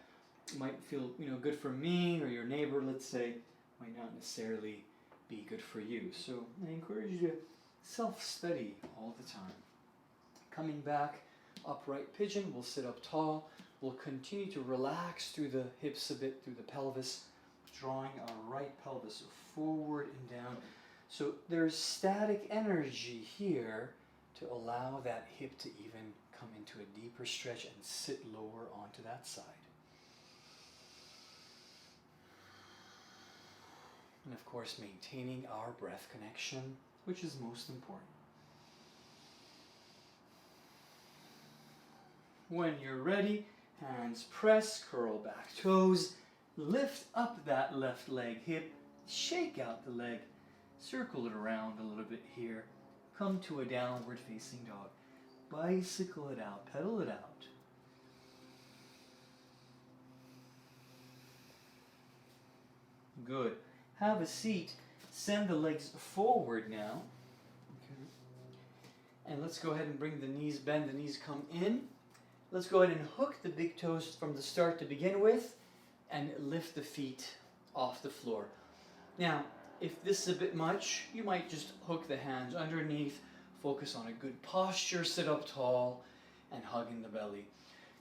might feel, good for me or your neighbor, let's say, might not necessarily be good for you. So I encourage you to self-study all the time. Coming back, upright pigeon, we'll sit up tall. We'll continue to relax through the hips a bit, through the pelvis, drawing our right pelvis forward and down. So there's static energy here to allow that hip to even come into a deeper stretch and sit lower onto that side. And of course, maintaining our breath connection, which is most important. When you're ready, hands press, curl back toes, lift up that left leg hip, shake out the leg, circle it around a little bit here, come to a downward facing dog. Bicycle it out, pedal it out. Good. Have a seat, send the legs forward now. Okay. And let's go ahead and bring the knees, bend the knees, come in. Let's go ahead and hook the big toes from the start to begin with and lift the feet off the floor. Now, if this is a bit much, you might just hook the hands underneath, focus on a good posture, sit up tall, and hug in the belly.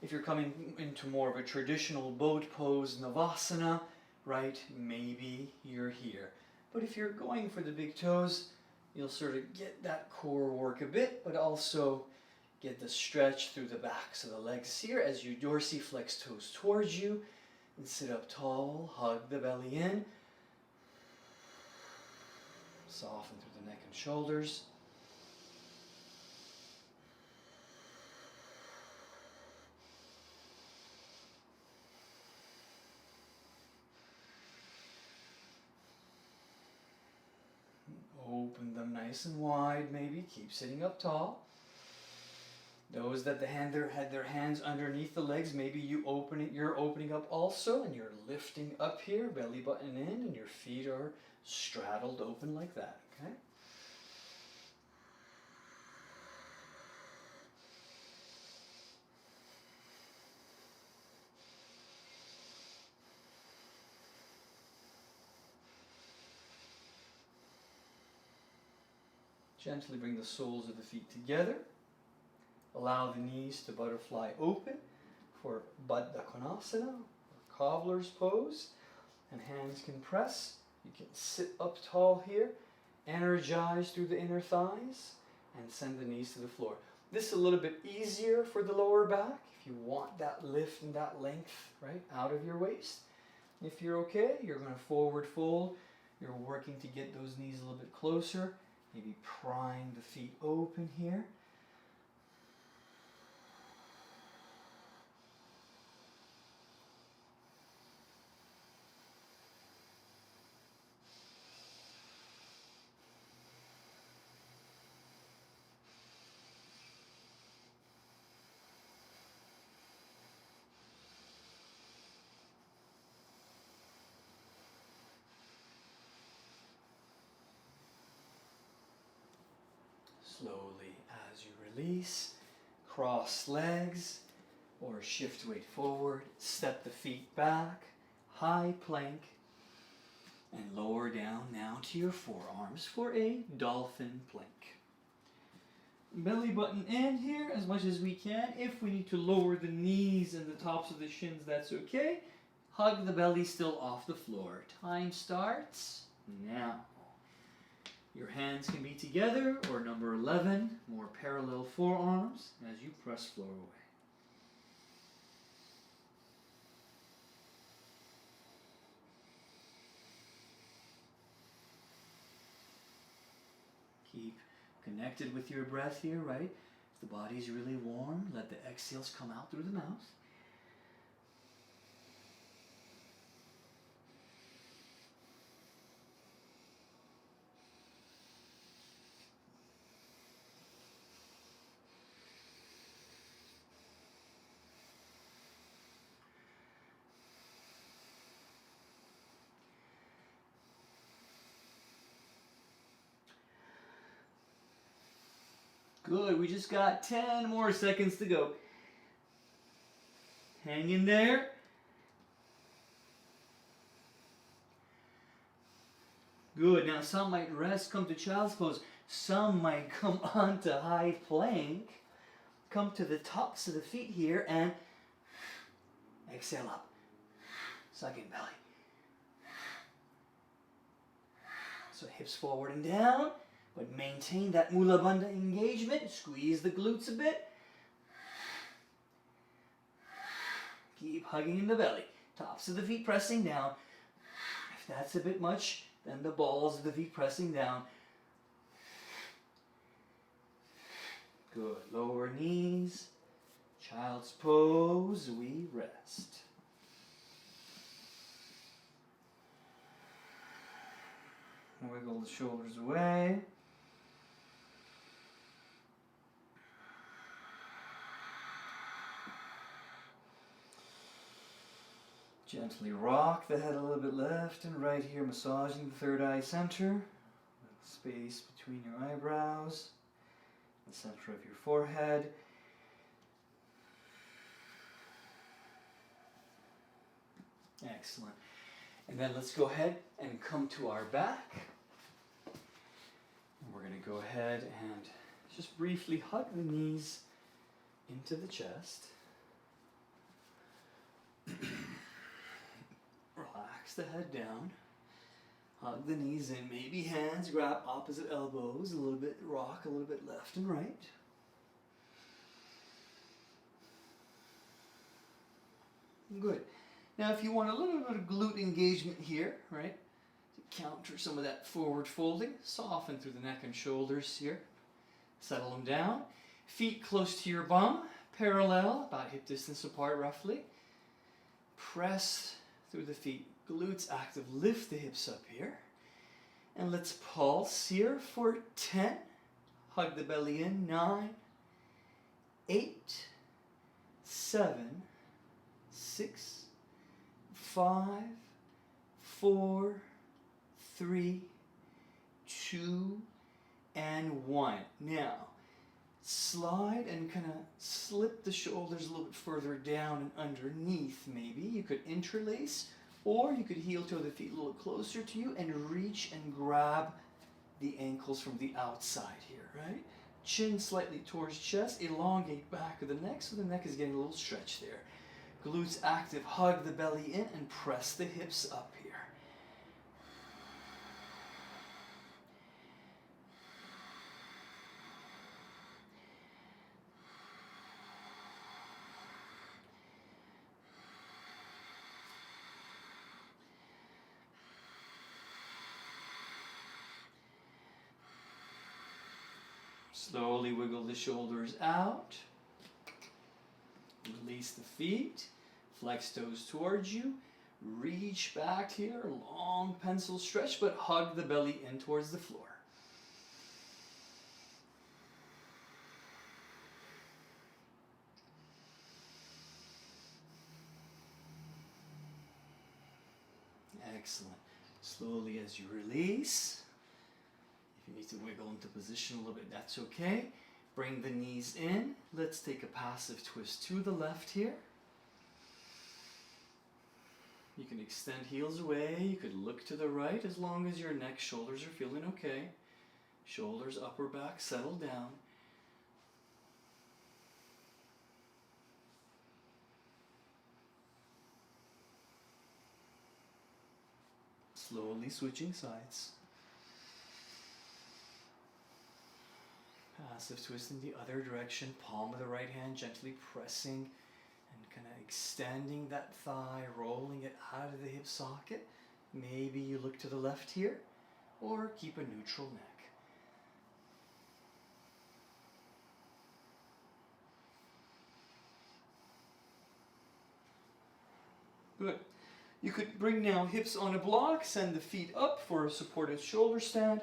If you're coming into more of a traditional boat pose, Navasana, right, maybe you're here. But if you're going for the big toes, you'll sort of get that core work a bit, but also get the stretch through the backs of the legs here as you dorsiflex toes towards you and sit up tall, hug the belly in. Soften through the neck and shoulders. Open them nice and wide, maybe. Keep sitting up tall. Those that had their hands underneath the legs, maybe you're opening up also, and you're lifting up here, belly button in, and your feet are straddled open like that, okay? Gently bring the soles of the feet together. Allow the knees to butterfly open for Baddha Konasana, or cobbler's pose, and hands can press. You can sit up tall here, energize through the inner thighs, and send the knees to the floor. This is a little bit easier for the lower back if you want that lift and that length, right, out of your waist. If you're okay, you're going to forward fold. You're working to get those knees a little bit closer. Maybe prime the feet open here. Slowly as you release, cross legs or shift weight forward, step the feet back, high plank, and lower down now to your forearms for a dolphin plank. Belly button in here as much as we can. If we need to lower the knees and the tops of the shins, that's okay. Hug the belly still off the floor. Time starts now. Your hands can be together, or number 11, more parallel forearms as you press floor away. Keep connected with your breath here, right? If the body's really warm, let the exhales come out through the mouth. Good, we just got 10 more seconds to go. Hang in there. Good, now some might rest, come to child's pose. Some might come onto high plank. Come to the tops of the feet here and exhale up. Suck in belly. So hips forward and down. But maintain that Mula Bandha engagement. Squeeze the glutes a bit. Keep hugging in the belly. Tops of the feet pressing down. If that's a bit much, then the balls of the feet pressing down. Good. Lower knees. Child's pose. We rest. Wiggle the shoulders away. Gently rock the head a little bit left and right here, massaging the third eye center. Space between your eyebrows, the center of your forehead. Excellent. And then let's go ahead and come to our back. We're going to go ahead and just briefly hug the knees into the chest. Relax the head down. Hug the knees in. Maybe hands grab opposite elbows a little bit. Rock a little bit left and right. Good. Now if you want a little bit of glute engagement here, right, to counter some of that forward folding, soften through the neck and shoulders here. Settle them down. Feet close to your bum, parallel, about hip distance apart roughly. Press through the feet, glutes active, lift the hips up here. And let's pulse here for 10. Hug the belly in, 9, 8, 7, 6, 5, 4, 3, 2, and 1. Now, slide and kind of slip the shoulders a little bit further down and underneath maybe. You could interlace, or you could heel toe the feet a little closer to you and reach and grab the ankles from the outside here, right? Chin slightly towards chest, elongate back of the neck so the neck is getting a little stretch there. Glutes active, hug the belly in and press the hips up here. Slowly wiggle the shoulders out. Release the feet. Flex toes towards you. Reach back here. Long pencil stretch, but hug the belly in towards the floor. Excellent. Slowly as you release. If You need to wiggle into position a little bit. That's okay. Bring the knees in. Let's take a passive twist to the left here. You can extend heels away. You could look to the right as long as your neck, shoulders are feeling okay. Shoulders, upper back, settle down. Slowly switching sides. Passive twist in the other direction. Palm of the right hand gently pressing and kind of extending that thigh, rolling it out of the hip socket. Maybe you look to the left here, or keep a neutral neck. Good. You could bring now hips on a block, send the feet up for a supported shoulder stand,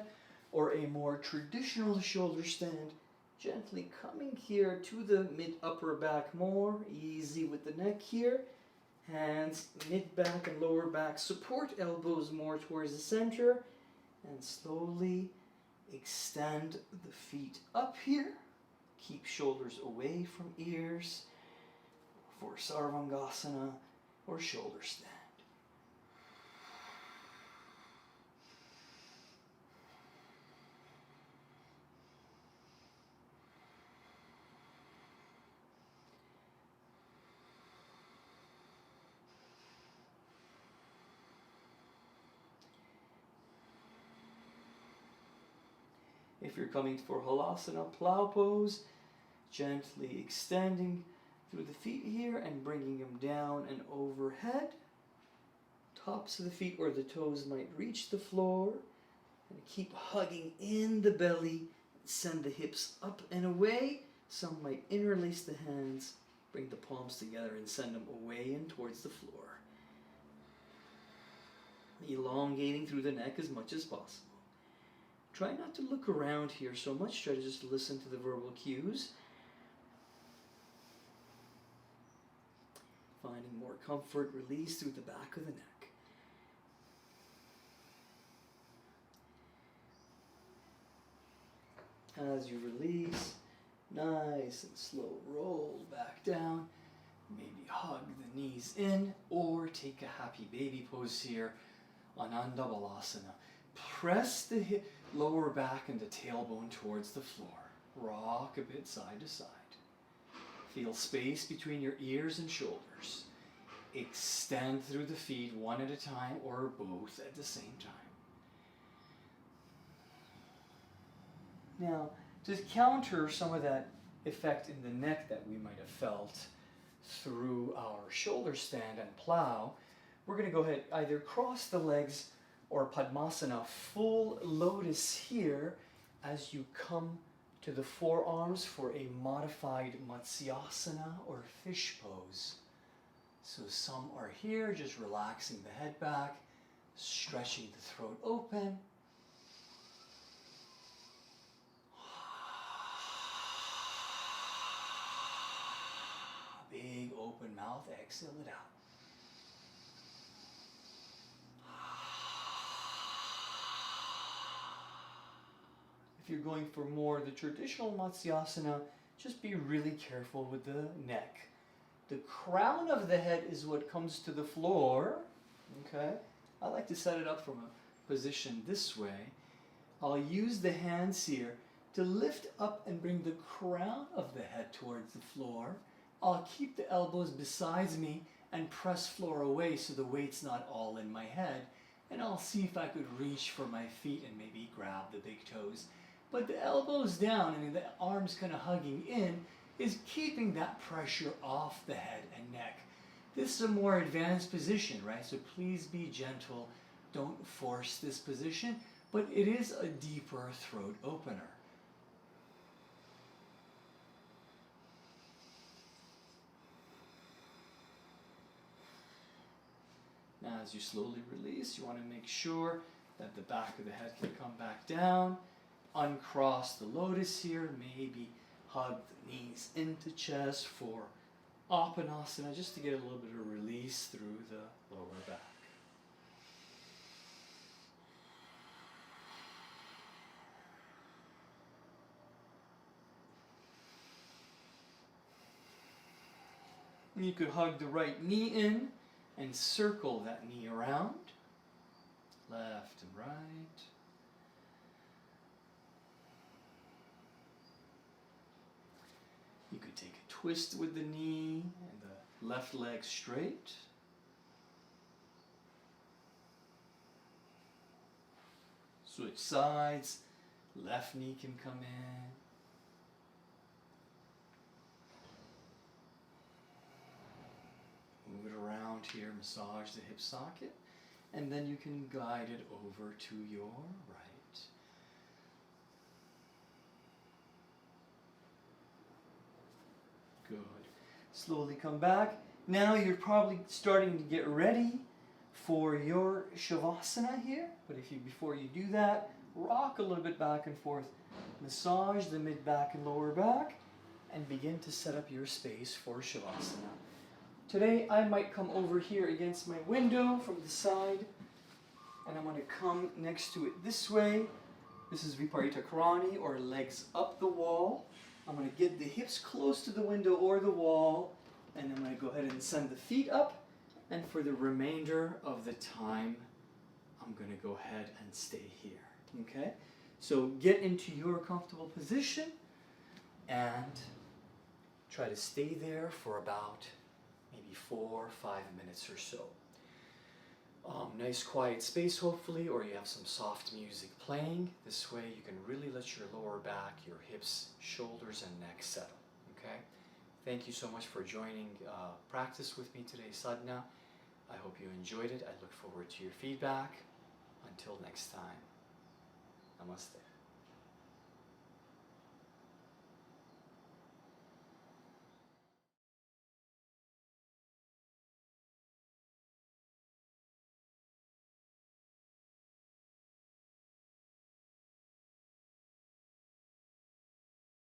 or a more traditional shoulder stand. Gently coming here to the mid-upper back more, easy with the neck here. Hands mid-back and lower back support, elbows more towards the center, and slowly extend the feet up here. Keep shoulders away from ears for Sarvangasana or shoulder stand. If you're coming for Halasana, plow pose, gently extending through the feet here and bringing them down and overhead. Tops of the feet or the toes might reach the floor. And keep hugging in the belly. Send the hips up and away. Some might interlace the hands, bring the palms together and send them away and towards the floor. Elongating through the neck as much as possible. Try not to look around here so much. Try to just listen to the verbal cues. Finding more comfort, release through the back of the neck. As you release, nice and slow, roll back down. Maybe hug the knees in or take a happy baby pose here, Ananda Balasana. Press the lower back and the tailbone towards the floor. Rock a bit side to side. Feel space between your ears and shoulders. Extend through the feet one at a time or both at the same time. Now, to counter some of that effect in the neck that we might have felt through our shoulder stand and plow, we're going to go ahead either cross the legs or Padmasana, full lotus here as you come to the forearms for a modified Matsyasana or fish pose. So some are here, just relaxing the head back, stretching the throat open. Big open mouth, exhale it out. If you're going for more the traditional Matsyasana, just be really careful with the neck. The crown of the head is what comes to the floor. Okay? I like to set it up from a position this way. I'll use the hands here to lift up and bring the crown of the head towards the floor. I'll keep the elbows beside me and press floor away so the weight's not all in my head. And I'll see if I could reach for my feet and maybe grab the big toes. But the elbows down and the arms kind of hugging in is keeping that pressure off the head and neck. This is a more advanced position, right? So please be gentle. Don't force this position, but it is a deeper throat opener. Now as you slowly release, you want to make sure that the back of the head can come back down. Uncross the lotus here, maybe hug the knees into chest for Apanasana, just to get a little bit of release through the lower back. If And you could hug the right knee in and circle that knee around. Left and right. You could take a twist with the knee and the left leg straight. Switch sides. Left knee can come in. Move it around here, massage the hip socket, and then you can guide it over to your right. Good. Slowly come back. Now you're probably starting to get ready for your Shavasana here, but before you do that, rock a little bit back and forth. Massage the mid back and lower back, and begin to set up your space for Shavasana. Today I might come over here against my window from the side, and I'm going to come next to it this way. This is Viparita Karani, or legs up the wall. I'm going to get the hips close to the window or the wall, and I'm going to go ahead and send the feet up, and for the remainder of the time, I'm going to go ahead and stay here. Okay? So get into your comfortable position, and try to stay there for about maybe 4 or 5 minutes or so. Nice quiet space hopefully, or you have some soft music playing. This way you can really let your lower back, your hips, shoulders, and neck settle. Okay? Thank you so much for joining practice with me today, Sadhana. I hope you enjoyed it. I look forward to your feedback. Until next time, namaste.